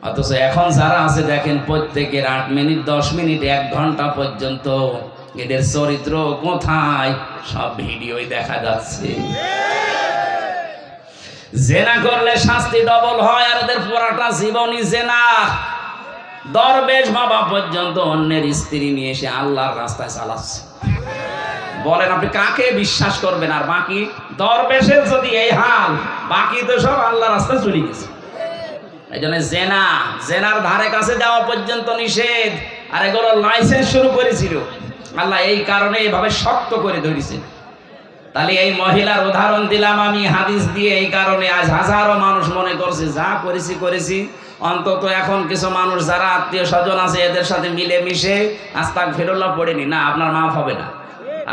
Speaker 1: অথচ এখন যারা আছে দেখেন, প্রত্যেকের 8 মিনিট 10 মিনিট 1 ঘন্টা পর্যন্ত এদের চরিত্র কোথায় সব ভিডিওই দেখা যাচ্ছে। জেনা করলে শাস্তি ডবল হয়, আর এদের পুরাটা জীবনই জেনা। দরবেশ বাবা পর্যন্ত অন্যের স্ত্রী নিয়ে এসে আল্লাহর রাস্তায় চালাচ্ছে। বলেন আপনি কাকে বিশ্বাস করবেন? আর বাকি দরবেশের যদি এই হাল, বাকি তো সব আল্লাহর রাস্তায় চলে গেছে। এই জন্য জেনার ধারে কাছে যাওয়া পর্যন্ত নিষেধ। আর এগুলো লাইসেন্স শুরু করেছিল আল্লাহ, এই কারণে এভাবে শক্ত করে ধরেছে। তাহলে এই মহিলার উদাহরণ দিলাম আমি হাদিস দিয়ে, এই কারণে আজ হাজারো মানুষ মনে করছে যা করেছি, অন্তত এখন কিছু মানুষ যারা আত্মীয় স্বজন আছে এদের সাথে মিলে মিশে আস্তাগফিরুল্লাহ পড়েনি, না আপনার মাফ হবে না।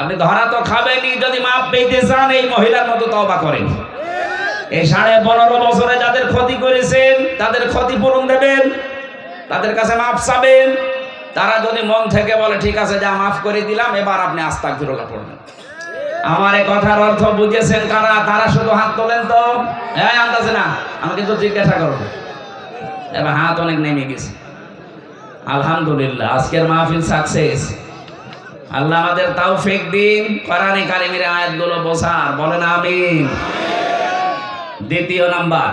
Speaker 1: আপনি ধরা তো খাবেনই, যদি মাফ পেতে চান এই মহিলার মতো তওবা করেন। এই 15.5 বছরে যাদের ক্ষতি করেছেন তাদের ক্ষতিপূরণ দেবেন, তাদের কাছে মাফ চাবেন। তারা যদি মন থেকে বলে ঠিক আছে যা মাফ করে দিলাম, এবার আপনি আস্তাগফিরুল্লাহ পড়বেন। আমার এই কথার অর্থ বুঝেছেন কারা? তারা শুধু হাত তোলেন তো, হ্যাঁ আন্দাজে না, আমি কিন্তু জিজ্ঞাসা করবো। এবার হাত অনেক নেমে গেছে। আলহামদুলিল্লাহ, আজকের মাহফিল সাকসেস। আল্লাহ আমাদের তৌফিক দিন কোরআনে কারিমের আয়াতগুলো বোঝার। বলেন আমিন। দ্বিতীয় নাম্বার,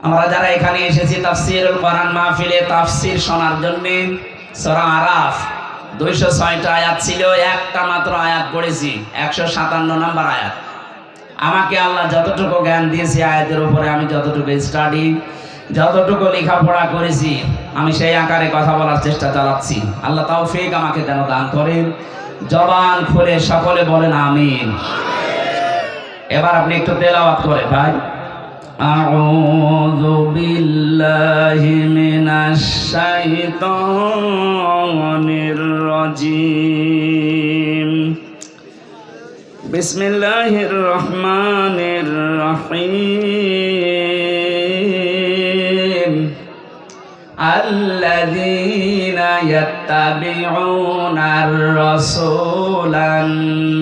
Speaker 1: আমরা যারা এখানে এসেছি তাফসীরুল কোরআন মাহফিলে তাফসীর শোনার জন্য, সূরা আরাফ 206টা আয়াত ছিল, একটা মাত্র আয়াত পড়েছি, 157 নম্বর আয়াত। আমাকে আল্লাহ যতটুকু জ্ঞান দিয়েছে আয়াতের উপরে, আমি যতটুকু স্টাডি, যতটুকু লেখাপড়া করেছি, আমি সেই আকারে কথা বলার চেষ্টা চালাচ্ছি। আল্লাহ তৌফিক আমাকে যেন দান করেন। জবান খুলে সকলে বলেন আমিন। এবার আপনি একটু তেলাওয়াত করে ভাই। আউযু বিল্লাহি মিনাশ শাইতানির রাজিম। বিসমিল্লাহির রহমানির রহিম। আল্লাযীনা ইয়াত্তাবিউনার রাসূলান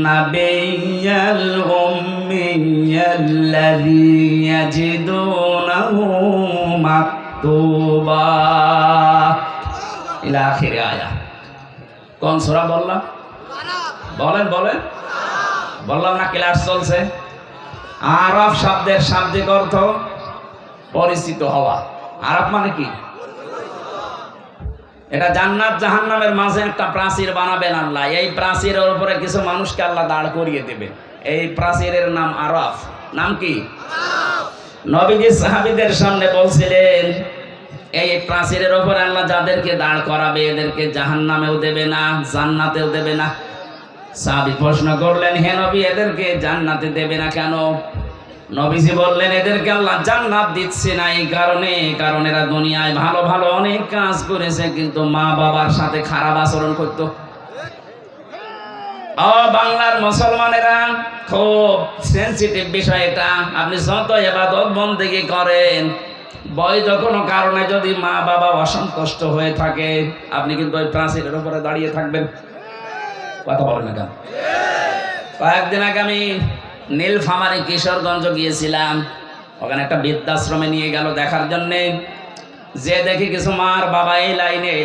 Speaker 1: নাবিয়্যাল উম্মিয়্যাল্লাযী ইয়াজিদুনাহু মাকতুবা ইলা আখির আয়াত। কোন সূরা বললাম? বলেন বলেন। বললাম না ক্লাস চলছে। আরাফ শব্দের শাব্দিক অর্থ পরিচিত হওয়া। আরাফ মানে কি? এটা জান্নাত জাহান্নামের মাঝে একটা প্রাচীর বানাবেন আল্লাহ। এই প্রাচীরের উপরে কিছু মানুষকে আল্লাহ দাঁড় করিয়ে দেবেন। এই প্রাচীরের নাম আরাফ। নাম কি? নবীজি সাহাবীদের সামনে বলছিলেন, এই প্রাচীরের ওপর আল্লাহ যাদেরকে দাঁড় করাবে এদেরকে জাহান্নামেও দেবে না, জান্নাতেও দেবে না। সাহাবী প্রশ্ন করলেন, হে নবী, এদেরকে জান্নাতে দেবে না কেন? নবীজি বললেন, এদেরকে আল্লাহ জান্নাত দিচ্ছে না এই কারণে, কারণ এরা দুনিয়ায় ভালো ভালো অনেক কাজ করেছে, কিন্তু মা বাবার সাথে খারাপ আচরণ করতো। বাংলার মুসলমানেরা খুব সেনসিটিভ বিষয় এটা। আপনি যত ইবাদত বন্দেগী করেন, বৈধ কোনো কারণে যদি মা বাবা অসন্তুষ্ট হয়ে থাকে, আপনি কিন্তু ওই প্রাচীরের উপরে দাঁড়িয়ে থাকবেন। কথা বলেন না কেন? কয়েকদিন আগে আমি নীলফামারী কিশোরগঞ্জ গিয়েছিলাম। ওখানে একটা বৃদ্ধাশ্রমে নিয়ে গেল দেখার জন্যে। যে দেখি কিছু মার বাবা এই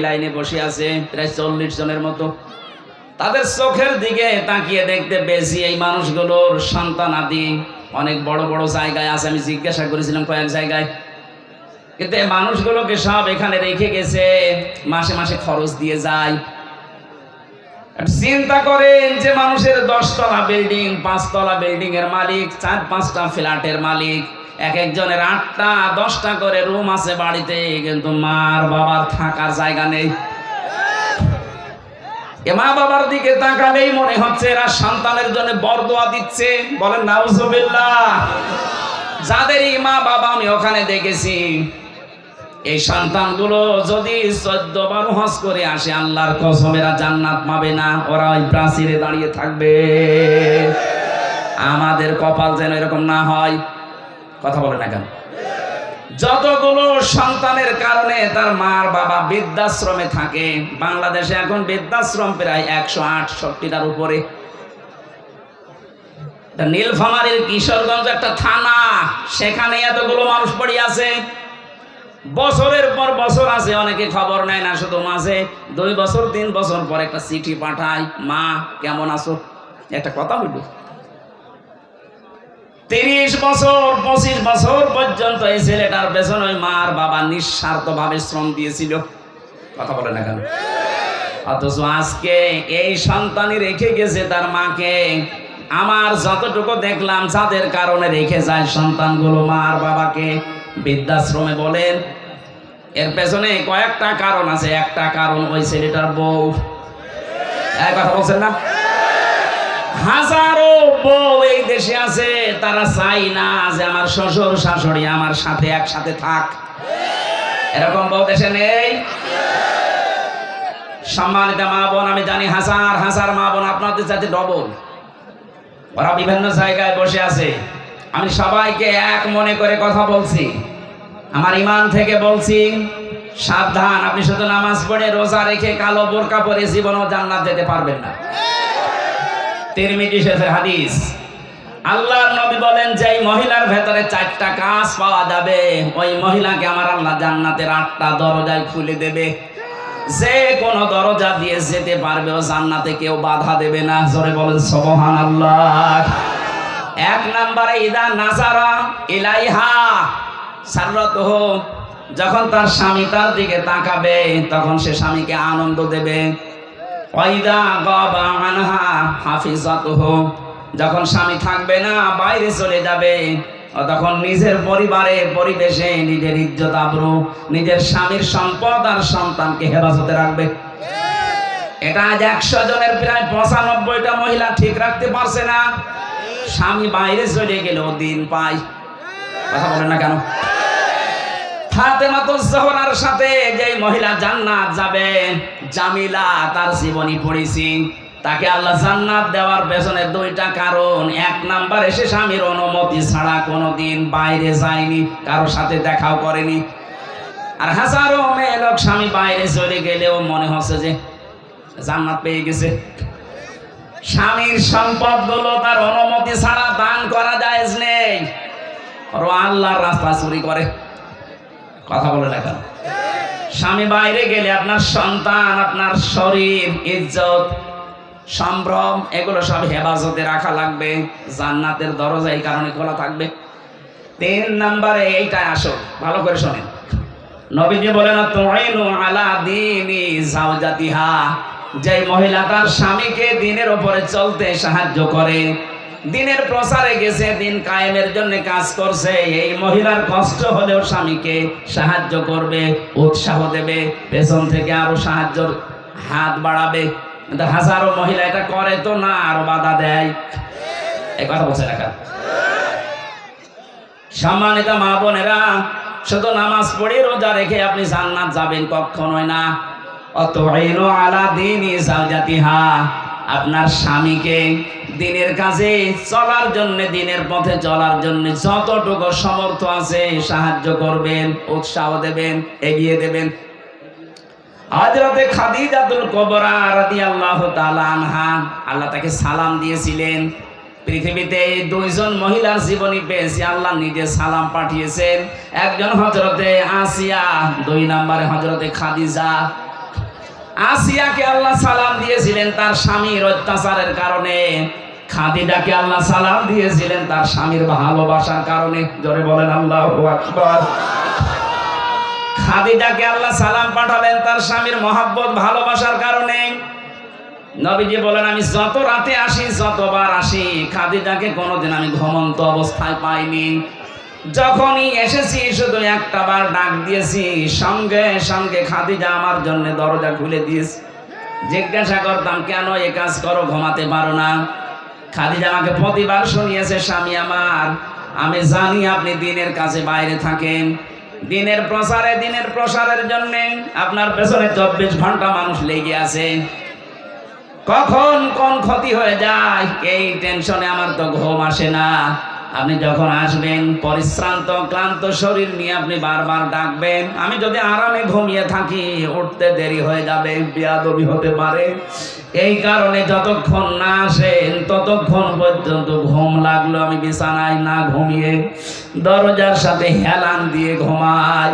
Speaker 1: লাইনে বসে আছে, প্রায় 40 জনের মতো। তাদের চোখের দিকে তাকিয়ে দেখতে পেয়েছি এই মানুষগুলোর সন্তানাদি অনেক বড় বড় জায়গায় আছে। আমি জিজ্ঞাসা করেছিলাম কয়েক জায়গায়, কিন্তু এই মানুষগুলোকে সব এখানে রেখে গেছে, মাসে মাসে খরচ দিয়ে যায়। চিন্তা করেন যে মানুষের 10 তলা বিল্ডিং, 5 তলা বিল্ডিং এর মালিক, 4-5টা ফ্ল্যাটের মালিক, এক একজনের 8টা 10টা করে রুম আছে বাড়িতে, কিন্তু মার বাবার থাকার জায়গা নেই। মা বাবার দিকে তাকালেই মনে হচ্ছে এরা সন্তানের জন্য বরদোয়া দিচ্ছে। বলেন নাউজুবিল্লাহ। যাদেরই মা বাবা আমি ওখানে দেখেছি, এই সন্তানগুলো যদি 14 বার হজ করে আসে, আল্লাহর কসম এরা জান্নাত পাবে না, ওরা ওই প্রাচীরে দাঁড়িয়ে থাকবে। আমাদের কপাল যেন এরকম না হয়। কথা বলে না কেন? যতগুলো সন্তানের কারণে তার মার বাবা বৃদ্ধাশ্রমে থাকে, বাংলাদেশে এখন বৃদ্ধাশ্রম প্রায় 168টার উপরে। নীলফামারীর কিশোরগঞ্জ একটা থানা, সেখানে এতগুলো মানুষ পড়ে আছে। বছরের পর বছর আছে, অনেকে খবর নেয় না, শুধু মাঝে 2 বছর 3 বছর পর একটা চিঠি পাঠায়, মা কেমন আছো, একটা কথা হইল। 30 বছর 25 বছর পর্যন্ত এই ছেলেটার পেছনে ওই মার বাবা নিঃস্বার্থ ভাবে শ্রম দিয়েছিল। কথা বলে না কেন? অথচ আজকে এই সন্তানই রেখে গেছে তার মাকে। আমার যতটুকু দেখলাম, যাদের কারণে রেখে যায় সন্তানগুলো মার বাবাকে বৃদ্ধাশ্রমে বলেন, এর পেছনে কয়েকটা কারণ আছে। একটা কারণ ওই ছেলেটার বউ। কথা বলছেন না? হাজারো বউ এই দেশে আছে, তারা চাই না যে আমার শ্বশুর শাশুড়ি আমার সাথে একসাথে থাক। এরকম বউ দেশে নেই? সম্মানিত মা বোন, আমি জানি হাজার হাজার মা বোন আপনাদের সাথে ডবল, ওরা বিভিন্ন জায়গায় বসে আছে। আমি সবাইকে এক মনে করে কথা বলছি, আমার ইমান থেকে বলছি, সাবধান। আপনি শুধু নামাজ পড়ে রোজা রেখে কালো বোরকা পরে জীবনও জান্নাত যেতে পারবেন না। তিরমিজি শরীফের হাদিস, আল্লাহর নবী বলেন, যে মহিলার ভেতরে 4টা কাজ পাওয়া যাবে, ওই মহিলাকে আমার আল্লাহ জান্নাতের 8টা দরজায় খুলে দেবে। যে কোন দরজা দিয়ে যেতে পারবে, ও জান্নাতে কেউ বাধা দেবে না। জোরে বলেন সুবহানাল্লাহ। 1 নম্বরে, ইদা নাজারা ইলাইহা সাররাতুহু, যখন তার স্বামী তার দিকে তাকাবে তখন সে স্বামীকে আনন্দ দেবে। ওয়াইদা গাবা আনহা হাফিজাতুহু, যখন স্বামী থাকবে না, বাইরে চলে যাবে, তখন নিজের পরিবারে পরিবেশে নিজের ইজ্জত আবরু, নিজের স্বামীর সম্পদ আর সন্তানকে হেফাজতে রাখবে। এটা আজ 100 জনের প্রায় 95টা মহিলা ঠিক রাখতে পারছে না। স্বামী বাইরে চলে গেলেও দিন পায়। কথা বলেন না কেন? ফাতেমাতুজ জোহরার সাথে যে মহিলা জান্নাত যাবে, জামিলা, তার জীবনী পড়েছি। তাকে আল্লাহ জান্নাত দেওয়ার পেছনে 2টা কারণ। 1 নাম্বার, এসে স্বামীর অনুমতি ছাড়া কোনোদিন বাইরে যায়নি, কারোর সাথে দেখাও করেনি। আর হাজারো মেয়ে লোক স্বামী বাইরে চলে গেলেও মনে হচ্ছে যে জান্নাত পেয়ে গেছে। স্বামীর সম্পদগুলো তার অনুমতি ছাড়া দান করা জায়েজ নেই, আর আল্লাহর রাস্তা চুরি করে। কথা বলে না কেন? স্বামী বাইরে গেলে আপনার সন্তান, আপনার শরীর, ইজ্জত, সম্ভ্রম, এগুলো সব হেফাজতে রাখা লাগবে। জান্নাতের দরজা এই কারণে খোলা থাকবে। 3 নম্বরে এইটা আসো, ভালো করে শোনেন। নবীজি বলেন, তুইনু আলা দীনি যাওজাতিহা, যে মহিলা তার স্বামীকে দ্বীনের উপরে চলতে সাহায্য করে, দিনের প্রচারে গেছে, দিন কায়েমের জন্য কাজ করছে। এই মহিলার কষ্ট হলেও স্বামীকে সাহায্য করবে, উৎসাহ দেবে, পেছন থেকে আরো সাহায্যের হাত বাড়াবে। কিন্তু হাজারো মহিলা এটা করে তো না, আরো বাধা দেয়। এই কথা বলছে রাখা। সম্মানিত মা বোনেরা, শুধু নামাজ পড়ে রোজা রেখে আপনি জান্নাত যাবেন কখনোই না। অতএনু আলা দীনি জাওজাতিহা, আপনার স্বামীকে দিনের কাজে চলার জন্য, দিনের পথে চলার জন্য যতটুকু সমর্থ আছে সাহায্য করবেন, উৎসাহ দেবেন, এগিয়ে দেবেন। হযরতে খাদিজাতুল কুবরা রাদিয়াল্লাহু তাআলা আনহা, আল্লাহ তাকে সালাম দিয়েছিলেন। পৃথিবীতে দুইজন মহিলার জীবনী পেয়েছি, আল্লাহ নিজে সালাম পাঠিয়েছেন। একজন হযরতে আসিয়া, দুই নম্বরে হযরতে খাদিজা। আসিয়াকে আল্লাহ সালাম দিয়েছিলেন তার স্বামীর অত্যাচারের কারণে, খাদিজাকে আল্লাহ সালাম দিয়েছিলেন তার স্বামীর ভালোবাসার কারণে। জোরে বলেন আল্লাহু আকবার। খাদিজাকে আল্লাহ সালাম পাঠালেন তার স্বামীর মহব্বত, ভালোবাসার কারণে। নবীজি বলেন, আমি যত রাতে আসি, যতবার আসি, খাদিজাকে কোনোদিন আমি ঘুমন্ত অবস্থায় পাইনি। যখনই এসেছি শুধু একটা বার ডাক দিয়েছি, সঙ্গে সঙ্গে খাদিজা আমার জন্য দরজা খুলে দিয়েছে। জিজ্ঞাসা করতাম, কেন এ কাজ করো, ঘুমাতে পারো না? খাদিজা আমাকে প্রতিবার শুনিয়েছে, স্বামী আমার, আমি জানি আপনি দিনের কাছে বাইরে থাকেন, দিনের প্রসারে, দিনের প্রসারের জন্য আপনার পেছনে 24 ঘন্টা মানুষ লেগে আছে, কখন কোন ক্ষতি হয়ে যায় এই টেনশনে আমার তো ঘুম আসে না। আপনি যখন আসবেন পরিশ্রান্ত ক্লান্ত শরীর নিয়ে আপনি বারবার ডাকবেন, আমি যদি আরামে ঘুমিয়ে থাকি উঠতে দেরি হয়ে যাবে, বেয়াদবি হতে পারে। এই কারণে যতক্ষণ না আসেন ততক্ষণ পর্যন্ত ঘুম লাগলো আমি বিছানায় না ঘুমিয়ে দরজার সাথে হেলান দিয়ে ঘুমাই।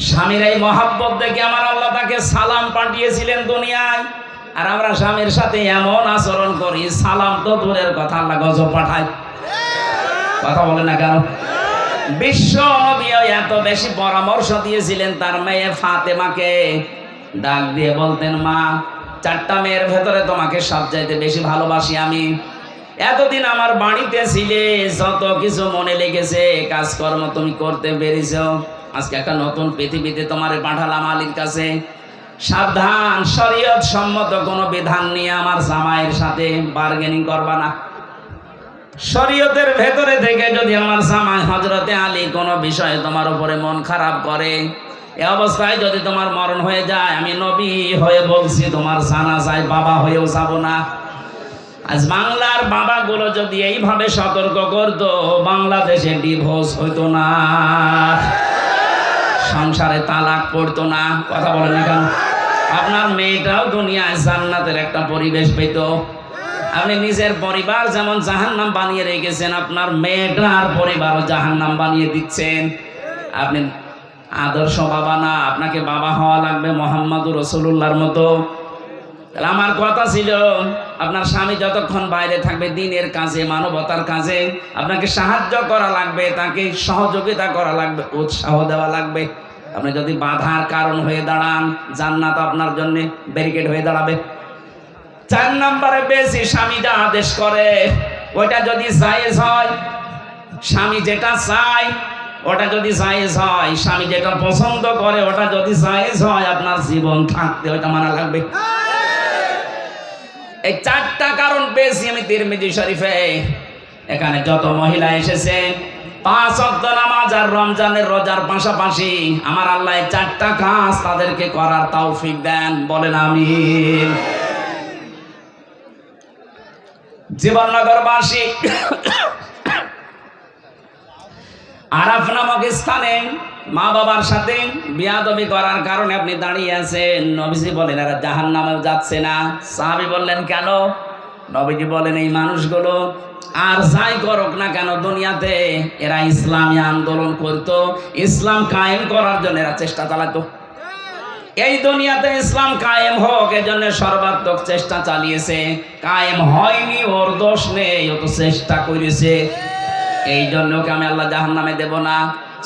Speaker 1: স্বামীর এই মহাব্বত দেখে আমার আল্লাহ তাকে সালাম পাঠিয়েছিলেন দুনিয়ায়। আর আমরা স্বামীর সাথে এমন আচরণ করি, সালাম তো দূরের কথা, আল্লাহ গজব পাঠায়। কথা বলে না কেন? বিশ্ব নবীও এত বেশি পরামর্শ দিয়েছিলেন তার মেয়ে ফাতেমাকে, ডাক দিয়ে বলতেন, মা, 4টা মেয়ের ভেতরে তোমাকে সবচাইতে বেশি ভালোবাসি আমি। এতদিন আমার বাড়িতে ছিলে, যত কিছু মনে লেগেছে, কাজকর্ম তুমি করতে পেরেছো। আজকে একটা নতুন পৃথিবীতে তোমারে পাঠালাম আলীর কাছে। সাবধান, শরীয়ত সম্মত কোনো বিধান নিয়ে আমার জামাইয়ের সাথে বার্গেনিং করবা না। শরীয়তের ভেতরে থেকে যদি আমার জামাই হযরতে আলী কোনো বিষয়ে তোমার উপরে মন খারাপ করে, এ অবস্থায় যদি তোমার মরণ হয়ে যায়, আমি নবী হয়ে বলছি তোমার জানাজায় বাবা হয়েও যাব না। আজ বাংলার বাবাগুলো যদি এইভাবে সতর্ক করতো, বাংলাদেশে ডিভোর্স হইতো না, সংসারে তালাক পড়তো না। কথা বলেন না কেন? আপনার মেয়েটাও দুনিয়ায় জান্নাতের একটা পরিবেশ পেত। আপনি নিজের পরিবার যেমন জাহান্নাম বানিয়ে রেখেছেন, আপনার মেয়েটার পরিবারও জাহান্নাম বানিয়ে দিচ্ছেন। আপনি আদর্শ বাবা না, আপনাকে বাবা হওয়া লাগবে মুহাম্মদুর রাসূলুল্লাহর মতো। তাহলে আমার কথা ছিল, আপনার স্বামী যতক্ষণ বাইরে থাকবে দিনের কাজে, মানবতার কাজে, আপনাকে সাহায্য করা লাগবে, তাকে সহযোগিতা করা লাগবে, উৎসাহ দেওয়া লাগবে। আপনি যদি বাধার কারণ হয়ে দাঁড়ান, জান্নাত আপনার জন্য ব্যারিকেড হয়ে দাঁড়াবে। 4 নম্বরে বেশি স্বামী যা আদেশ করে ওইটা যদি জায়েজ হয়, স্বামী যেটা চায় ওটা যদি জায়েজ হয়, স্বামী যেটা পছন্দ করে ওটা যদি জায়েজ হয়, আপনার জীবন থাকতে ওইটা মানা লাগবে। এই 4টা কারণ পেয়েছি আমি তিরমিজি শরীফে। এখানে যত মহিলা এসেছে 5 ওয়াক্ত নামাজ আর রমজানের রোজার পাশাপাশি আমার আল্লাহ 4টা কাজ তাদেরকে করার তৌফিক দেন, বলেন আমিন। জীবননগরবাসী আরাফ নামক স্থানে মা বাবার সাথে বিয়াদবি করার কারণে আপনি দাঁড়িয়ে আছেন। নবীজি বলেন এরা জাহান্নামেও যাচ্ছে না। সাহাবী বললেন কেন? নবীজি বলেন এই মানুষগুলো আর যাই করুক না কেন দুনিয়াতে, এরা ইসলামী আন্দোলন করতো, ইসলাম কায়েম করার জন্য এরা চেষ্টা চালাতো। এই দুনিয়াতে ইসলাম কায়েম হোক এজন্য সর্বাত্মক চেষ্টা চালিয়েছে। কায়েম হয়নি, ওর দোষ নেই, ও তো চেষ্টা করেছে। এই জন্য ওকে আমি আল্লাহ জাহান্নামে দেব না।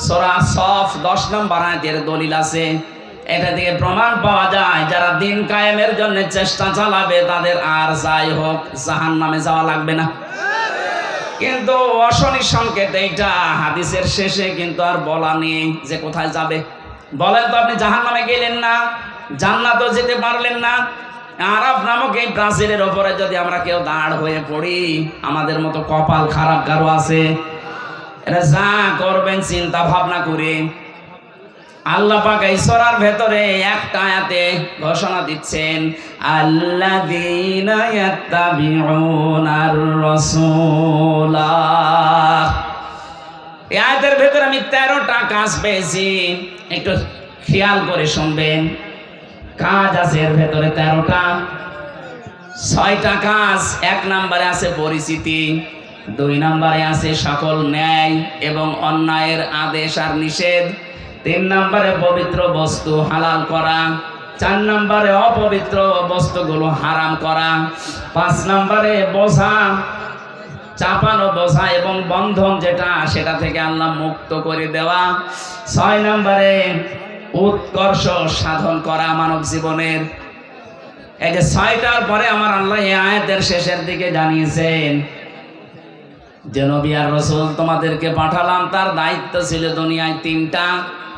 Speaker 1: সূরা সফ 10 নম্বর আয়াতের দলিল আছে। এটা থেকে প্রমাণ পাওয়া যায় যারা দিন কায়েমের জন্য চেষ্টা চালাবে তাদের আর যাই হোক জাহান্নামে যাওয়া লাগবে না। কিন্তু অশনি সংকেত এইটা হাদিসের শেষে কিন্তু আর বলা নেই যে কোথায় যাবে। বলেন তো আপনি জাহান্নামে গেলেন না, জান্নাতও যেতে পারলেন না। আরাফ নামক এই প্রাচীরের ওপরে যদি আমরা কেউ দাঁড় হয়ে পড়ি, আমাদের মতো কপাল খারাপ কারো আছে? এটা যা করবেন চিন্তা ভাবনা করে। আল্লাহ পাক এই সূরার ভেতরে একটা আয়াতে ঘোষণা দিচ্ছেন, আল্লাযীনা ইয়াত্তাবিউনার রাসূলা। এই আয়াতের ভেতরে আমি 13টা কাজ পেয়েছি, একটু খেয়াল করে শুনবেন। কাজ আছে এর ভেতরে 13টা। 6টা কাজ। 1 নম্বরে আছে পরিচিতি, 2 নম্বরে আছে সকল ন্যায় এবং অন্যায়ের আদেশ আর নিষেধ, 3 নম্বরে পবিত্র বস্তু হালাল করা, 4 নম্বরে অপবিত্র বস্তুগুলো হারাম করা, 5 নম্বরে বোঝা, চাপানো বোঝা এবং বন্ধন যেটা সেটা থেকে আল্লাহ মুক্ত করে দেওয়া, 6 নম্বরে উৎকর্ষ সাধন করা মানব জীবনের। এই যে 6টার পরে আমার আল্লাহ এই আয়াতের শেষের দিকে জানিয়েছেন যে নবী আর রাসূল তোমাদেরকে পাঠালাম, তার দায়িত্ব ছিল দুনিয়ায় 3টা।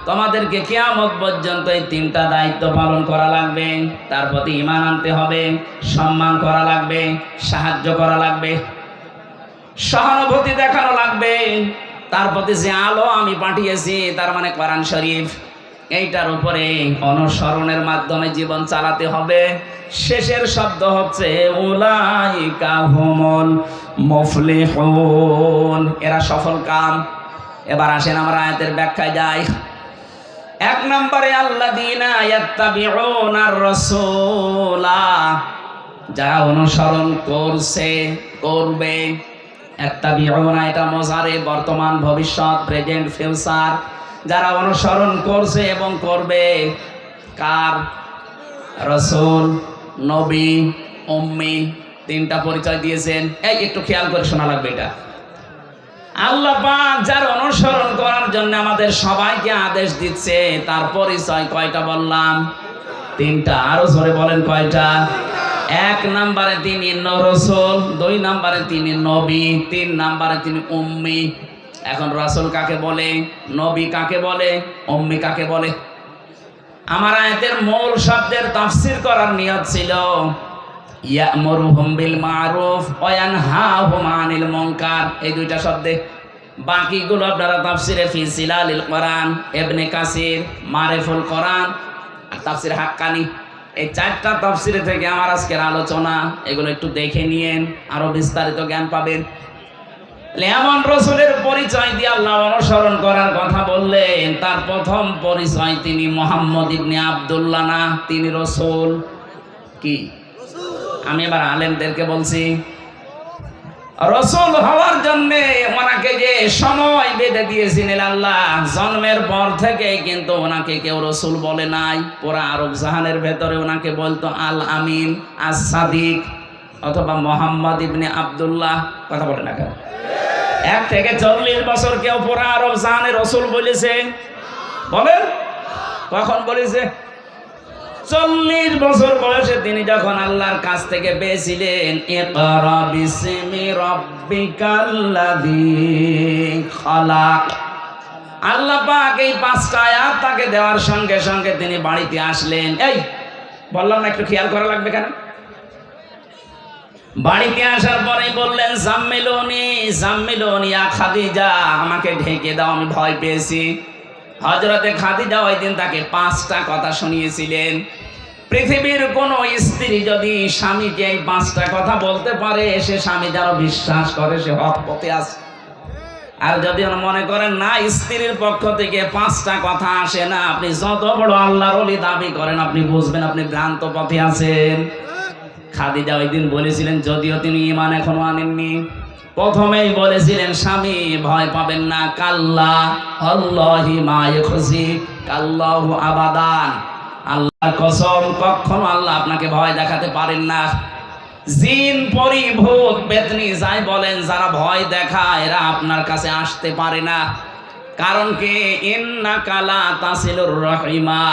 Speaker 1: তোমাদেরকে কিয়ামত পর্যন্ত এই 3টা দায়িত্ব পালন করা লাগবে। তার প্রতি ঈমান আনতে হবে, সম্মান করা লাগবে, সাহায্য করা লাগবে, সহানুভূতি দেখানো লাগবে। তার প্রতি যে আলো আমি পাঠিয়েছি তার মানে কোরআন শরীফ, এইটার উপরে অনুসরণের মাধ্যমে জীবন চালাতে হবে। শেষের শব্দ হচ্ছে উলাইকা হুমুল মুফলিহুন, এরা সফল কাম। এবার আসেন আমরা আয়াতের ব্যাখ্যায় যাই। 1 নম্বরে আল্লাযীনা ইয়াত্তাবিউনার রাসূলা, যারা অনুসরণ করছে করবে। ইয়াত্তাবিউনা এটা মুজারে, বর্তমান ভবিষ্যৎ, প্রেজেন্ট ফিউচার। যারা অনুসরণ করছে এবং করবে কার? রাসূল, নবী, উম্মি, 3টা পরিচয় দিয়েছেন। এই একটু খেয়াল করে শোনা লাগবে এটা। আল্লাহ পাক যার অনুসরণ করার জন্য আমাদের সবাইকে আদেশ দিচ্ছে, তার পরিচয় কয়টা বললাম? 3টা। আরো জোরে বলেন কয়টা? 1 নম্বরে তিনি রাসূল, 2 নম্বরে তিনি নবী, 3 নম্বরে তিনি উম্মি। এখন রাসূল কাকে বলে, নবী কাকে বলে, উম্মি কাকে বলে? আমার আয়াতের মূল শব্দের তাফসীর করার নিয়ত ছিল ইয়ামুরুহুম বিল মারুফ ওয়া ইয়ানহাহুম আনিল মুনকার, এই 2টা শব্দে। বাকিগুলো আপনারা তাফসীরে ফি জিলালিল কোরআন, ইবনে কাসির, মারিফুল কোরআন আর তাফসীর হাক্কানি, এই 4টা তাফসীরে থেকে আমার আজকের আলোচনা। এগুলো একটু দেখে নিয়েন, আরো বিস্তারিত জ্ঞান পাবেন। এমন রাসূলের পরিচয় দিয়ে আল্লাহ অনুসরণ করার কথা বললেন, তার প্রথম পরিচয় তিনি মুহাম্মদ ইবনে আব্দুল্লাহ না, তিনি রাসূল। কি? আমি এবার আলেমদেরকে বলছি, রাসূল হওয়ার জন্য ওনাকে যে সময় বেঁধে দিয়েছিলেন আল্লাহ, জন্মের পর থেকে কিন্তু ওনাকে কেউ রাসূল বলে নাই। পুরা আরব জাহানের ভেতরে ওনাকে বলতো আল আমিন, আস সাদিক অথবা মুহাম্মদ ইবনে আব্দুল্লাহ। কথা বলে না কেন? 1 থেকে 40 বছর কেউ পুরা আরব জাহানে রাসূল বলেছে? বলেন কখন বলেছে? 40 বছর বয়সে তিনি যখন আল্লাহর কাছ থেকে পেয়েছিলেন, ইকরা বিসমি রাব্বিকাল্লাযী খালাক, আল্লাহ পাক এই 5টা আয়াত তাকে দেওয়ার সঙ্গে সঙ্গে তিনি বাড়িতে আসলেন। এই বললাম না একটু খেয়াল করা লাগবে কেন? বাড়িতে আসার পরেই বললেন জাম্মিলুনি জাম্মিলুনি ইয়া খাদিজা, আমাকে ঢেকে দাও, আমি ভয় পেয়েছি। হযরতে খাদিজা ওই দিন তাকে 5টা কথা শুনিয়েছিলেন। পৃথিবীর কোন স্ত্রী যদি স্বামীকে এই 5টা কথা বলতে পারে, সে স্বামী যেন বিশ্বাস করে সে হক পথে আছে। আর যদি মনে করেন না স্ত্রীর পক্ষ থেকে 5টা কথা আসে না, আপনি যত বড় আল্লাহর ওলি দাবি করেন, আপনি বুঝবেন আপনি ভ্রান্ত পথে আছেন। খাদিজা ওই দিন বলেছিলেন, যদিও তিনি ঈমান এখনো আনেননি, প্রথমেই বলেছিলেন স্বামী ভয় পাবেন না, কাল্লা আল্লাহি মা ইয়াখজিক কাল্লাহু আবাদান, আল্লাহর কসম কখনো আল্লাহ আপনাকে ভয় দেখাতে পারেন না। জিন, পরি, ভূত, পেতনি যাই বলেন, যারা ভয় দেখায় এরা আপনার কাছে আসতে পারে না। কারণ কি, ইন্নাকা লা তাসিলুর রাহিমা,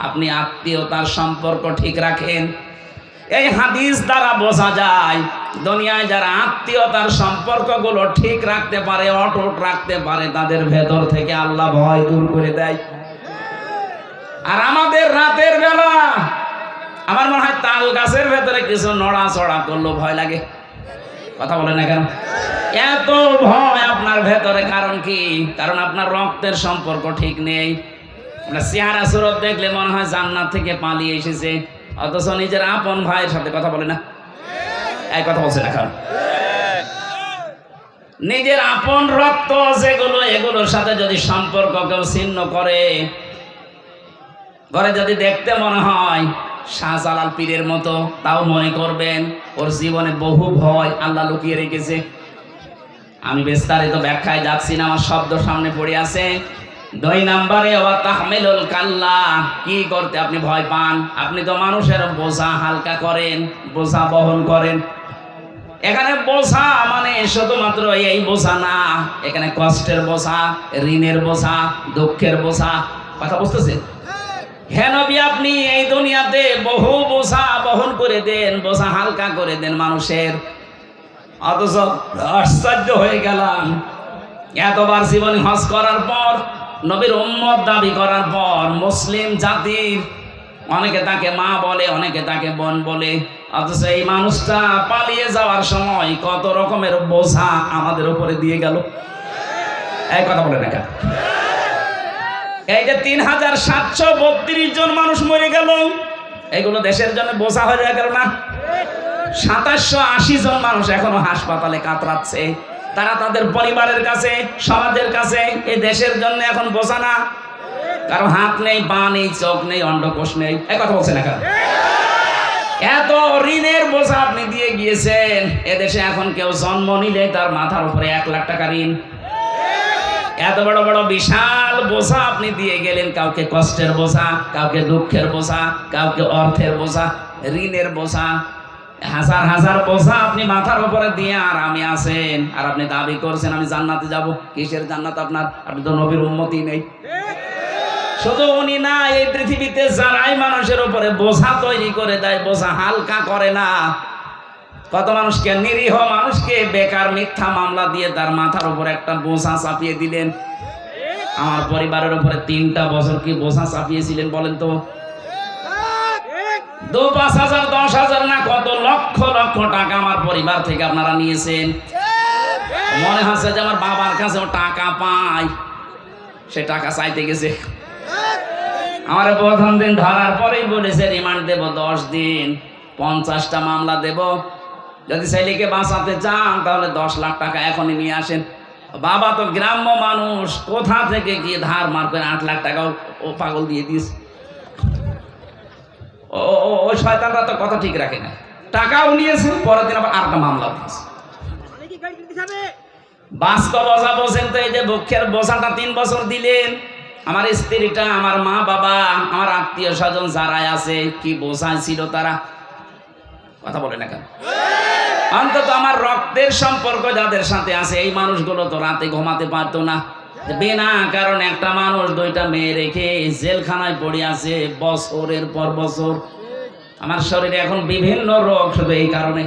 Speaker 1: আপনি আত্মীয়তার সম্পর্ক ঠিক রাখেন। এই হাদিস দ্বারা বোঝা যায় দুনিয়ায় যারা আত্মীয়তার সম্পর্কগুলো ঠিক রাখতে পারে, অটুট রাখতে পারে, তাদের ভেতর থেকে আল্লাহ ভয় দূর করে দেয়। আর আমাদের রাতের বেলা আমার মনে হয় তাল গাছের ভেতরে কিছু নড়াচড়া করলো ভয় লাগে। কথা বলে না কেন? এত ভয় আপনার ভেতরে, কারণ কি? কারণ আপনার রক্তের সম্পর্ক ঠিক নেই। চেহারা সুরত দেখলে মনে হয় জান্নাত থেকে পালিয়ে এসেছে, অথচ নিজের আপন ভাইয়ের সাথে কথা বলে না। এই কথা বলছে না কারণ নিজের আপন রক্ত যেগুলো, এগুলোর সাথে যদি সম্পর্ক কেউ ছিন্ন করে, ঘরে যদি দেখতে মনে হয় শাহজালাল পীরের মতো, তাও মনে করবেন ওর জীবনে বহু ভয় আল্লাহ লুকিয়ে রেখেছে। আমি বিস্তারিত ব্যাখ্যায় যাচ্ছি না, আমার শব্দ সামনে পড়ে আছে। 2 নম্বরে ওয়া তাহমিলুল কাল্লা, কি করতে আপনি ভয় পান? আপনি তো মানুষের বোঝা হালকা করেন, বোঝা বহন করেন। এখানে বোঝা মানে শুধুমাত্র এই বোঝা না, এখানে কষ্টের বোঝা, ঋণের বোঝা, দুঃখের বোঝা। কথা বুঝতেছেন? হ্যাঁ নবী, আপনি এই দুনিয়াতে বহু বোঝা বহন করে দেন, বোঝা হালকা করে দেন মানুষের। অথচ আশ্চর্য হয়ে গেলাম, এতবার জীবনে হজ করার পর, নবীর উম্মত দাবি করার পর, মুসলিম জাতির অনেকে তাকে মা বলে, অনেকে তাকে বোন বলে, অথচ এই মানুষটা পালিয়ে যাওয়ার সময় কত রকমের বোঝা আমাদের উপরে দিয়ে গেল। এই কথা বলে না কেন? এই যে 3732 জন মানুষ মরে গেল, এগুলো দেশের জন্য বোঝা হয়ে গেল না? 2780 জন মানুষ এখনো হাসপাতালে কাতরাচ্ছে, তারা তাদের পরিবারের কাছে, সমাজের কাছে এই দেশের জন্য এখন বোঝা না? কারো হাত নেই, পা নেই, চোখ নেই, অন্ডকোষ নেই। এই কথা বলছে না কেন? এত ঋণের বোঝা আপনি দিয়ে গিয়েছেন। এদেশে এখন কেউ জন্ম নিলে তার মাথার উপরে 1 লাখ টাকা ঋণ। এত বড় বড় বিশাল বোঝা আপনি দিয়ে গেলেন, কাউকে কষ্টের বোঝা, কাউকে দুঃখের বোঝা, কাউকে অর্থের বোঝা, ঋণের বোঝা, হাজার হাজার বোঝা আপনি মাথার উপরে দিয়ে আরামে আছেন। আর আপনি দাবি করছেন আমি জান্নাতে যাব। কিসের জান্নাত আপনার? আপনি তো নবীর উম্মতই নেই। শুধু উনি না, এই পৃথিবীতে যারাই মানুষের উপরে বোঝা তৈরি করে দেয়, বোঝা হালকা করে না, কত মানুষকে, নিরীহ মানুষকে বেকার মিথ্যা মামলা দিয়ে তার মাথার উপর একটা বোঝা চাপিয়ে দিলেন। আমার পরিবারের উপরে 3টা বছর কি বোঝা চাপিয়েছিলেন বলেন তো? 2-5 হাজার, 10,000 না, কত লক্ষ লক্ষ টাকা আমার পরিবার থেকে আপনারা নিয়েছেন। মনে হচ্ছে যে আমার বাবার কাছে টাকা পাই, সে টাকা চাইতে গেছে। আমার প্রথম দিন ধরার পরেই বলেছে রিমান্ড দেব 10 দিন, 50টা মামলা দেব, যদি ছেলেকে বাঁচাতে চান তাহলে 10 লাখ টাকা এখনই নিয়ে আসেন। বাবা তো গ্রাম্য মানুষ, কোথা থেকে গিয়ে ধার মার করে 8 লাখ টাকা ও পাগল দিয়ে দিস। ওই শয়তানরা তো কথা ঠিক রাখে না, টাকাও নিয়েছে, পরের দিন আবার 8টা মামলা দিয়েছে। বাস্তব বোঝা বোঝেন তো? এই যে দুঃখের বোঝাটা 3 বছর দিলেন, আমার স্ত্রীটা, আমার মা বাবা, আমার আত্মীয় স্বজন যারা আছে, কি বোঝাই ছিল তারা। কথা বলে না কেন? অন্তত আমার রক্তের সম্পর্ক যাদের সাথে আছে, এই মানুষগুলো তো রাতে ঘুমাতে পারতো না। বিনা কারণে একটা মানুষ 2টা মেয়ে রেখে জেলখানায় পড়ে আছে বছরের পর বছর। আমার শরীরে এখন বিভিন্ন রোগ শুধু এই কারণে।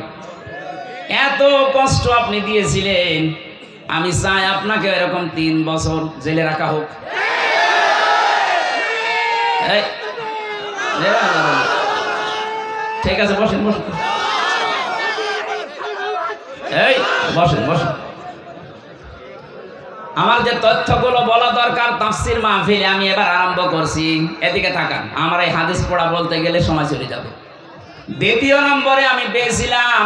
Speaker 1: এত কষ্ট আপনি দিয়েছিলেন, আমি চাই আপনাকে এরকম 3 বছর জেলে রাখা হোক। ঠিক আছে, বসেন বসেন, এই বসেন বসেন। আমার যে তথ্যগুলো বলা দরকার তাফসীর মাহফিলে আমি এবার আরম্ভ করছি। এদিকে থাকান, আমার এই হাদিস পড়া বলতে গেলে সময় চলে যাবে। 2 নম্বরে আমি পেয়েছিলাম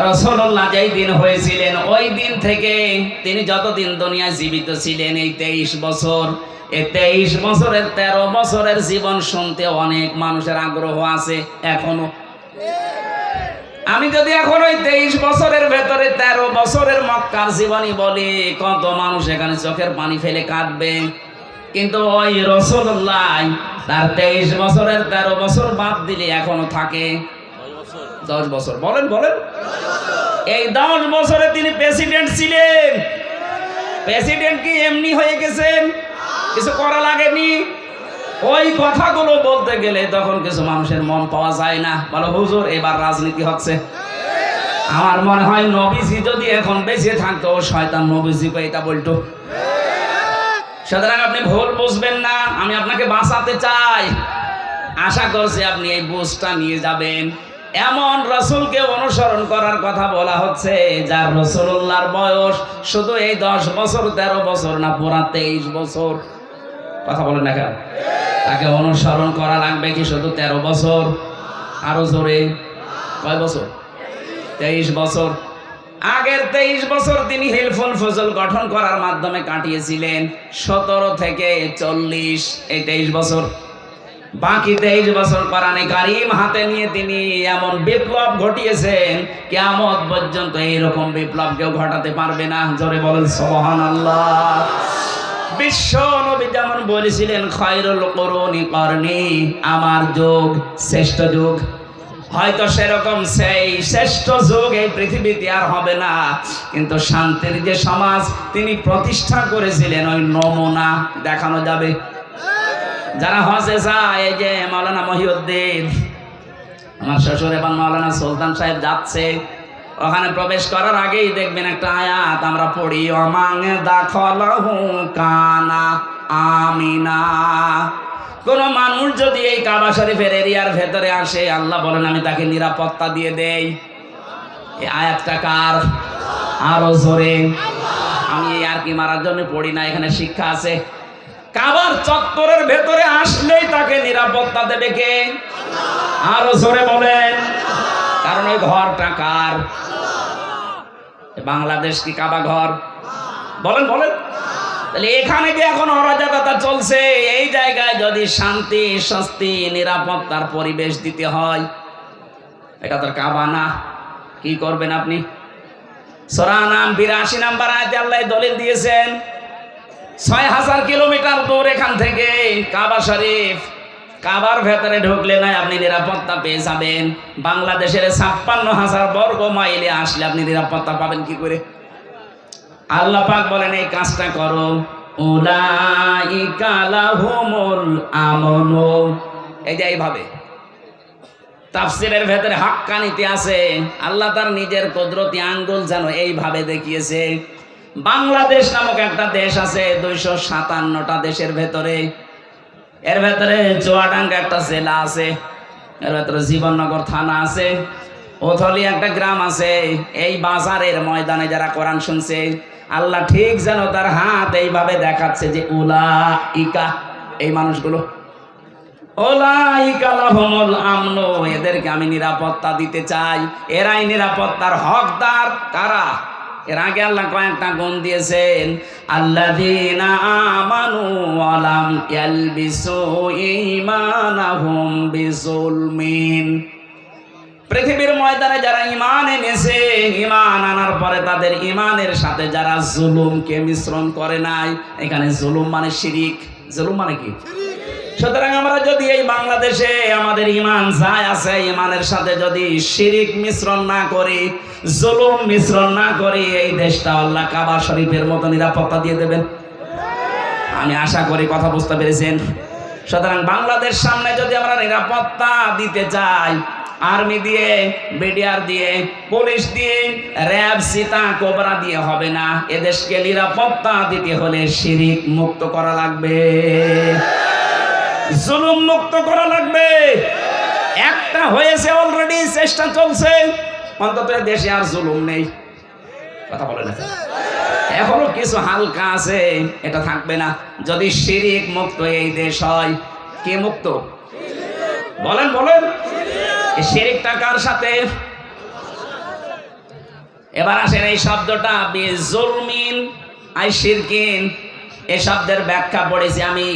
Speaker 1: রাসূলুল্লাহ যেই দিন হয়েছিলেন, ওই দিন থেকে তিনি যতদিন দুনিয়ায় জীবিত ছিলেন, এই 23 বছর, এই 23 বছরের 13 বছরের জীবন শুনতে অনেক মানুষের আগ্রহ আছে এখনো। আমি যদি এখন ওই 23 বছরের ভেতরে 13 বছরের মক্কার জীবনী বলি, কত মানুষ এখানে চোখের পানি ফেলে কাঁদবে। কিন্তু ওই রাসূলুল্লাহ তার 23 বছরের 13 বছর বাদ দিলে এখনো থাকে 10 বছর। বলেন বলেন, এই 10 বছরে তিনি প্রেসিডেন্ট ছিলেন। প্রেসিডেন্ট কি এমনি হয়ে গেছেন? কিছু করা লাগেনি। ওই কথাগুলো বলতে গেলে তখন কিছু মানুষের মন পাওয়া যায় না, বলো হুজুর এবার রাজনীতি হচ্ছে। আমার মনে হয় নবীজি যদি এখন বেঁচে থাকতো, শয়তান নবীজিকে এটা বলতো। সুতরাং আপনি ভুল বুঝবেন না, আমি আপনাকে বাঁচাতে চাই। আশা করছি আপনি এই বুঝটা নিয়ে যাবেন। এমন রাসূলকে অনুসরণ করার কথা বলা হচ্ছে যার রাসূলুল্লাহর বয়স শুধু এই 10 বছর 13 বছর না, পুরা 23 বছর। কথা বলেন না কেন? তাকে অনুসরণ করা লাগবে কি শুধু 13 বছর? আরো জোরে, কয় বছর? 23 বছর। আগের 23 বছর তিনি হিলফুল ফজল গঠন করার মাধ্যমে কাটিয়েছিলেন। 17 থেকে 40 এই 23 বছর। বাকি 23 বছর কোরআনে কারীম হাতে নিয়ে তিনি এমন বিপ্লব ঘটিয়েছেন, কিয়ামত পর্যন্ত এইরকম বিপ্লব কেউ ঘটাতে পারবে না। জোরে বলেন সুবহানাল্লাহ। বিশ্ব নবী যেমন বলেছিলেন খায়রুল কুরুনি করনি, আমার যুগ শ্রেষ্ঠ যুগ। হয়তো সেরকম সেই শ্রেষ্ঠ যুগ এই পৃথিবীতে আর হবে না, কিন্তু শান্তির যে সমাজ তিনি প্রতিষ্ঠা করেছিলেন ওই নমুনা দেখানো যাবে। যারা হজে যায়, এই যে মাওলানা মহিউদ্দিন, আমার শ্বশুর এবং মাওলানা সুলতান সাহেব যাচ্ছে, ওখানে প্রবেশ করার আগেই দেখবেন একটা আয়াত আমরা পড়ি, ওমান দাখালাহু কানা আমিনা। কোন মানুষ যদি এই কাবা শরীফের এরিয়ার ভেতরে আসে, আল্লাহ বলেন আমি তাকে নিরাপত্তা দিয়ে দেই। এই আয়াতটা কার? আরো জোরে। আমি আর কি মারার জন্য পড়ি না, এখানে শিক্ষা আছে। কাবার চত্বরের ভেতরে আসলেই তাকে নিরাপত্তা দেবে কে? আরো জোরে বলেন। কারণ ওই ঘরটা কার? বাংলাদেশ কি কাবা ঘর? বলেন বলেন। তাহলে এখানে যে এখন অরাজকতা চলছে, এই জায়গায় যদি শান্তি স্বস্তি নিরাপত্তার পরিবেশ দিতে হয়, এটা তো কাবা না। কি করবেন আপনি? সূরা নাম 82 নম্বর আয়াতে আল্লাহ দলিল দিয়েছেন, 6000 কিলোমিটার দূর এখান থেকে কাবা শরীফ। কাবার ভেতরে ঢুকলে না আপনি নিরাপত্তা পেয়ে যাবেন, বাংলাদেশের 56,000 বর্গ মাইলে আসলে আপনি নিরাপত্তা পাবেন কি করে? আল্লাহ পাক বলেন এই কাজটা করো, উলাইকা লাহুমুল আমনু। এই যে এইভাবে তাফসীরের ভেতরে হাক্কানিতে আছে, আল্লাহ তার নিজের কুদরতি আঙ্গুল যেন এইভাবে দেখিয়েছে। বাংলাদেশ নামক একটা দেশ আছে 257টা দেশের ভেতরে, এর ভেতরে চুয়াডাঙ্গা একটা জেলা আছে, এর ভেতরে জীবননগর থানা আছে, ওথলি একটা গ্রাম আছে। এই বাজারের ময়দানে যারা কোরআন শুনছে, আল্লাহ ঠিক যেন তার হাত এইভাবে দেখাচ্ছে যে উলাইকা, এই মানুষগুলো, উলাইকা লাহুমুল আমনু, এদেরকে আমি নিরাপত্তা দিতে চাই। এরাই নিরাপত্তার হকদার। কারা? এর আগে আল্লাহ কয়েকটা গুণ দিয়েছেন, আল্লাযীনা আমানু ওয়া লাম ইয়ালবিসু ঈমানাহুম বিযুলমিন। পৃথিবীর ময়দানে যারা ঈমান এনেছে, ঈমান আনার পরে তাদের ঈমানের সাথে যারা জুলুমকে মিশ্রণ করে নাই। এখানে জুলুম মানে শিরিক। জুলুম মানে কি? সুতরাং আমরা যদি এই বাংলাদেশে আমাদের ঈমান যায় আছে, ঈমানের সাথে যদি শিরিক মিশ্রণ না করি, জুলুম মিশ্রণ না করি, এই দেশটা আল্লাহ কাবা শরীফের মতো নিরাপত্তা দিয়ে দেবেন। আমি আশা করি কথা বুঝতে পেরেছেন। সুতরাং বাংলাদেশ সামনে যদি আমরা নিরাপত্তা দিতে চাই, আর্মি দিয়ে, বিডিআর দিয়ে, পুলিশ দিয়ে, র্যাব, সীতা, কোবরা দিয়ে হবে না। এদেশকে নিরাপত্তা দিতে হলে শিরিক মুক্ত করা লাগবে, জুলুম মুক্ত করা লাগবে। একটা হয়েছে অলরেডি, চেষ্টা চলছে, অন্তত দেশে আর জুলুম নেই। কথা বলে না, এখনো কিছু হালকা আছে, এটা থাকবে না যদি শিরিক মুক্ত এই দেশ হয়। কে মুক্ত? বলেন বলেন। শিরিকটা কার সাথে? এবার আসেন এই শব্দটা বিজুলমিন আই শিরকিন, এই শব্দের ব্যাখ্যা পড়েছি আমি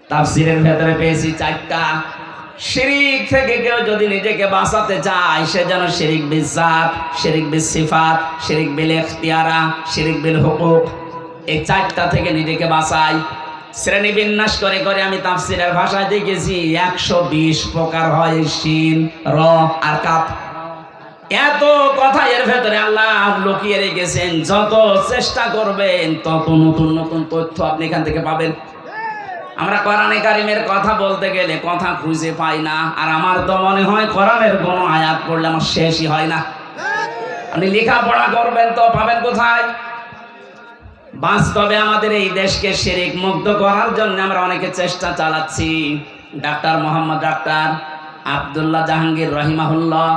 Speaker 1: তাফসীরের ভেতরে পেয়েছি 4টা। শিরিক থেকে কেউ যদি নিজেকে বাঁচাতে চায়, সে যেন শিরিক বিল জাত, শিরিক বিল সিফাত, শিরিক বিল ইখতিয়ারা, শিরিক বিল হুকুক, এই 4টা থেকে নিজেকে বাঁচায়। শ্রেণী বিন্যাস করে করে আমি তাফসীরের ভাষায় দেখেছি 120 প্রকার হয়, শিন, র আর কাফ। এত কথা এর ভেতরে আল্লাহ লুকিয়ে রেখেছেন, যত চেষ্টা করবেন তত নতুন নতুন তথ্য আপনি এখান থেকে পাবেন। আমরা কোরআনে কারিমের কথা বলতে গেলে কথা খুঁজে পাই না, আর আমার তো মনে হয় কোরআনের কোনো আয়াত পড়লে আমার শেষই হয় না। আপনি লেখাপড়া করবেন তো পাবেন কোথায়? বাস্তবে আমাদের এই দেশকে শিরক মুক্ত করার জন্য আমরা অনেকে চেষ্টা চালাচ্ছি। ডাক্তার মোহাম্মদ ডাক্তার আব্দুল্লাহ জাহাঙ্গীর রহিমাহুল্লাহ,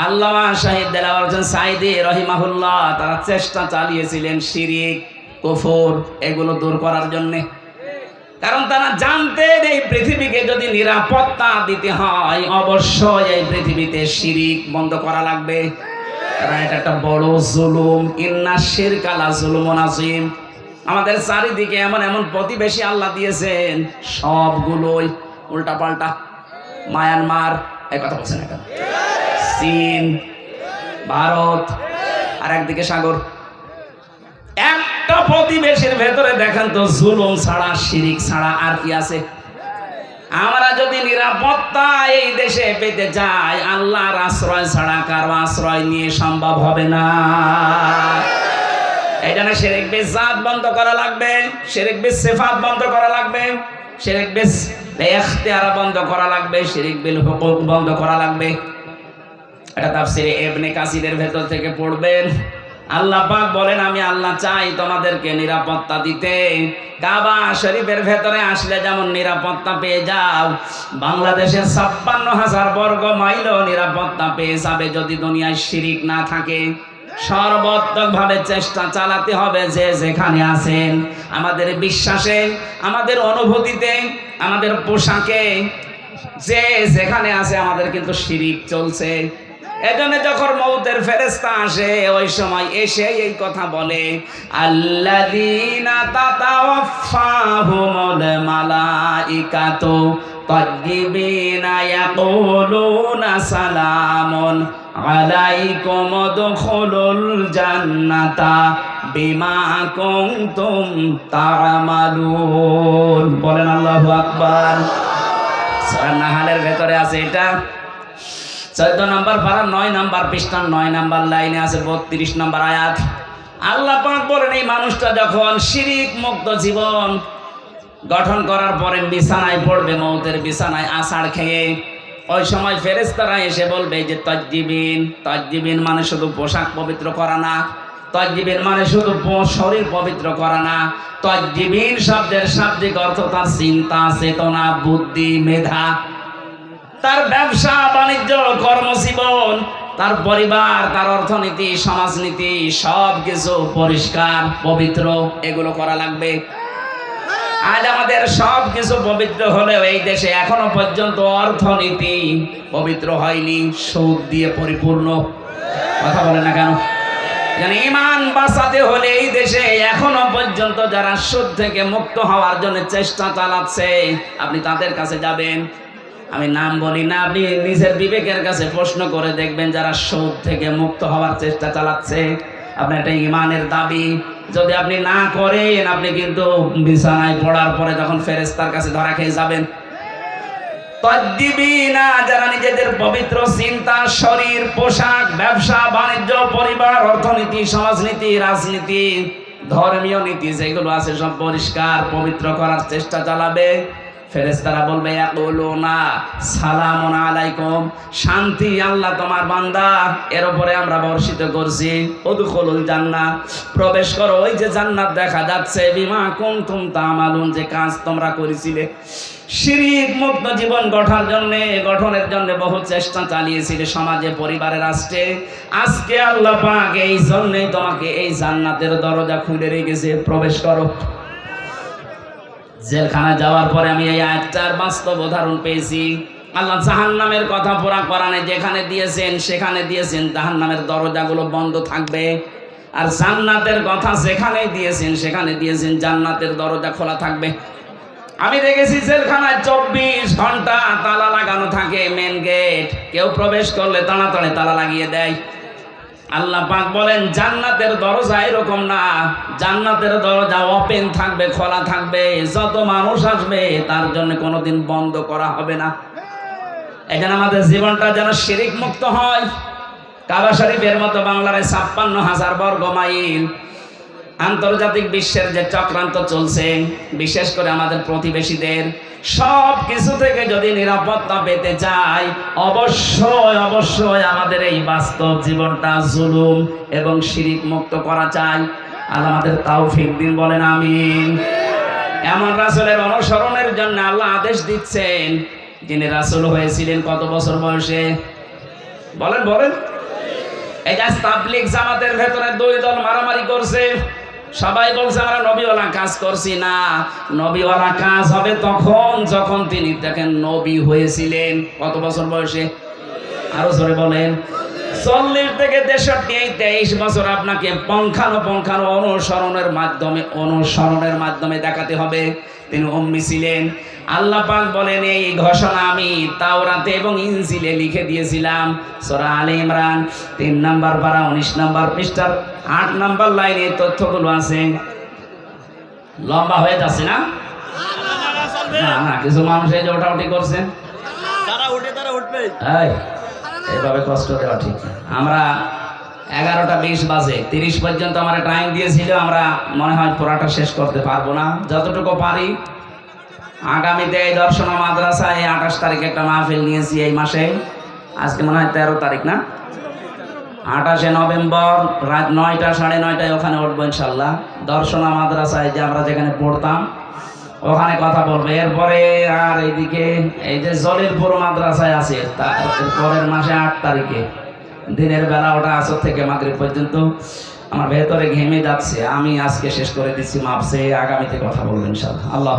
Speaker 1: আল্লামা শাহিদ দেলাওয়ার হোসেন সাইদি রহিমাহুল্লাহ, তারা চেষ্টা চালিয়েছিলেন শিরক কুফর এগুলো দূর করার জন্যে। কারণ তারা জানতেন এই পৃথিবীকে যদি নিরাপত্তা দিতে হয় অবশ্যই এই পৃথিবীতে শিরক বন্ধ করা লাগবে। কারণ এটা একটা বড় জুলুম, ইন্না শিরকা লা যুলুমুন আযীম। আমাদের চারিদিকে এমন এমন প্রতিবেশী আল্লাহ দিয়েছেন, সবগুলোই উল্টাপাল্টা। মায়ানমার, এই কথা বলছেন না কেন? চীন, ভারত, আর একদিকে সাগর। একটা প্রতিবেশীর ভেতরে দেখেন তো জুলুম ছাড়া শিরক ছাড়া আর কি আছে? আমরা যদি নিরাপত্তা এই দেশে পেতে চাই, আল্লাহর আশ্রয় ছাড়া কারো আশ্রয় নিয়ে সম্ভব হবে না। এই জন্য শিরক বিল জাত বন্ধ করা লাগবে, শিরক বিল সিফাত বন্ধ করা লাগবে, শিরক বিল ইখতিয়ার বন্ধ করা লাগবে, শিরক বিল হুকুক বন্ধ করা লাগবে। এটা তাফসীরে ইবনে কাসিরের ভেতর থেকে পড়বেন। আল্লাহ পাক বলেন, আমি আল্লাহ চাই তোমাদেরকে নিরাপত্তা দিতে। কাবা শরীফের ভেতরে আসলে যেমন নিরাপত্তা পেয়ে যাও, বাংলাদেশের ৫৬,০০০ বর্গ মাইলও নিরাপত্তা পেয়ে যাবে যদি দুনিয়ায় শিরক না থাকে। সর্বাত্মকভাবে চেষ্টা চালাতে হবে যে যেখানে আছেন, আমাদের বিশ্বাসে, আমাদের অনুভূতিতে, আমাদের পোশাকে, যে যেখানে আছে আমাদের কিন্তু শিরক চলছে। এজন্য যখন মউতের ফেরেশতা আসে ওই সময় এসে এই কথা বলে, আল্লাযীনা তাতাওয়াফাহুমুল মালাইকাতু তাজ্জিবিনা ইয়াকুলুনা সালামুন আলাইকুম উদখুলুল জান্নাতা বিমা কুনতুম তা'মালুন। বলেন আল্লাহু আকবার। সূরা নাহলের ভেতরে আছে এটা 14 নম্বর পারা 9 নম্বর পৃষ্ঠার 9 নম্বর লাইনে আছে 32 নম্বর আয়াত। আল্লাহ পাক বলেন, এই মানুষটা যখন শিরক মুক্ত জীবন গঠন করার পরে বিছানায় পড়বে, মউতের বিছানায় আছাড় খেয়ে, ওই সময় ফেরেশতারা এসে বলবে যে তাজ্জিবিন। তাজ্জিবিন মানে শুধু পোশাক পবিত্র করা না, তাজ্জিবিন মানে শুধু শরীর পবিত্র করা না। তাজ্জিবিন শব্দের শাব্দিক অর্থ তার চিন্তা, চেতনা, বুদ্ধি, মেধা, তার ব্যবসা বাণিজ্য, কর্মজীবন, তার পরিবার, তার অর্থনীতি, সমাজনীতি সব কিছু পরিষ্কার পবিত্র এগুলো করা লাগবে। আজ আমাদের সব কিছু পবিত্র হলেও এই দেশে এখনো পর্যন্ত অর্থনীতি পবিত্র হয়নি, সুদ দিয়ে পরিপূর্ণ। কথা বলে না কেন? জানি ঈমান বাঁচাতে হলে এই দেশে এখনো পর্যন্ত যারা সুদ থেকে মুক্ত হওয়ার জন্য চেষ্টা চালাচ্ছে, আপনি তাদের কাছে যাবেন, আমি নাম বলি না, আপনি নিজের বিবেকের কাছে প্রশ্ন করে দেখবেন যারা সুদ থেকে মুক্ত হওয়ার চেষ্টা চালাচ্ছে। আপনার একটা ঈমানের দাবি, যদি আপনি না করেন আপনি কিন্তু বিছানায় পড়ার পরে যখন ফেরেশতার কাছে ধরা খেয়ে যাবেন। তাজ্জিবিনা, যারা নিজেদের পবিত্র চিন্তা, শরীর, পোশাক, ব্যবসা বাণিজ্য, পরিবার, অর্থনীতি, সমাজনীতি, রাজনীতি, ধর্মীয় নীতি যেগুলো আছে সব পরিষ্কার পবিত্র করার চেষ্টা চালাবে। ফেরেশতারা বলবে, ইয়াকুলুনা সালামুন আলাইকুম, শান্তি আল্লাহ তোমার বান্দা এর উপরে আমরা বর্ষিত করছি। উদখুলুল জান্নাহ, প্রবেশ করো ওই যে জান্নাত দেখা যাচ্ছে। বিমা কুনতুম তা'মালুন, যে কাজ তোমরা করেছিলে। শিরক মুক্ত জীবন গঠনের জন্য বহু চেষ্টা চালিয়েছিলে সমাজে, পরিবারে, রাষ্ট্রে। আজকে আল্লাহ পাক এই জন্যই তোমাকে এই জান্নাতের দরজা খুলে রেখেছে, প্রবেশ করো। জেলখানা যাওয়ার পরে আমি এই আয়াতটার বাস্তব উদাহরণ পেয়েছি। আল্লাহ জাহান্নামের কথা পুরা কোরআনে যেখানে দিয়েছেন সেখানে দিয়েছেন জাহান্নামের দরজাগুলো বন্ধ থাকবে, আর জান্নাতের কথা যেখানে দিয়েছেন সেখানে দিয়েছেন জান্নাতের দরজা খোলা থাকবে। আমি দেখেছি জেলখানায় 24 ঘন্টা তালা লাগানো থাকে, মেন গেট, কেউ প্রবেশ করলে তাড়াতাড়ি তালা লাগিয়ে দেয়। আল্লাহ পাক বলেন জান্নাতের দরজা এরকম না, জান্নাতের দরজা ওপেন থাকবে, খোলা থাকবে, যত মানুষ আসবে তার জন্য কোনোদিন বন্ধ করা হবে না। এখানে আমাদের জীবনটা যেন শিরক মুক্ত হয়, কাবা শরীফের মতো বাংলার 56,000 বর্গ মাইল। আন্তর্জাতিক বিশ্বের যে চক্রান্ত চলছে, বিশেষ করে আমাদের প্রতিবেশীদের, সব কিছু থেকে যদি নিরাপত্তা পেতে চাই, অবশ্যই অবশ্যই আমাদের এই বাস্তব জীবনটা জুলুম এবং শিরিক মুক্ত করা চাই। আল্লাহ আমাদের তৌফিক দিন, বলেন আমিন। এমন রাসূলের অনুসরণের জন্য আল্লাহ আদেশ দিচ্ছেন, যিনি রাসূল হয়েছিলেন কত বছর বয়সে? বলেন বলেন। এই যে তাবলীগ জামাতের ভেতরে দুই দল মারামারি করছে, সবাই বলছে আমরা নবীওয়ালা কাজ করছি না। নবীওয়ালা কাজ হবে তখন যখন তিনি দেখেন নবী হয়েছিলেন। কত বছর বয়সে? আরো জোরে বলেন। 40 থেকে 63, এই 23 বছর আপনাকে পঙ্খানো অনুসরণের মাধ্যমে দেখাতে হবে তিনি উম্মি ছিলেন। আল্লাহ পাক বলেন, এই ঘোষণা আমি তাওরাতে এবং ইনজিলে লিখে দিয়েছিলাম। সূরা আলে ইমরান 3 নম্বর পারা 19 নম্বর পৃষ্ঠার 8 নম্বর লাইনে তথ্যগুলো আছে। লম্বা হয়ে যাচ্ছে না? না, কিছু মানুষ এই যে ওঠাউঠি করছেন,
Speaker 2: যারা উঠে তারা উঠবে।
Speaker 1: এইভাবে কষ্ট দেওয়া ঠিক না। আমরা 11:20 বাজে 30 পর্যন্ত আমরা টাইম দিয়েছিল। আমরা মনে হয় পুরাটা শেষ করতে পারবো না, যতটুকু পারি। আগামীতে এই দর্শনা মাদ্রাসায় 28 তারিখে একটা মাহফিল নিয়েছি এই মাসে। আজকে মনে হয় 13 তারিখ না? 28শে নভেম্বর রাত 9টা 9:30 ওখানে উঠবো ইনশাল্লাহ। দর্শনা মাদ্রাসায় যে আমরা যেখানে পড়তাম ওখানে কথা বলবো। এরপরে আর এইদিকে এই যে জলিলপুর মাদ্রাসায় আছে, তার পরের মাসে 8 তারিখে দিনের বেলা, ওটা আসর থেকে মাগরিব পর্যন্ত। আমার ভেতরে ঘেমে যাচ্ছে, আমি আজকে শেষ করে দিচ্ছি, মাপসে আগামীতে কথা বলবো ইনশাল্লাহ। আল্লাহ।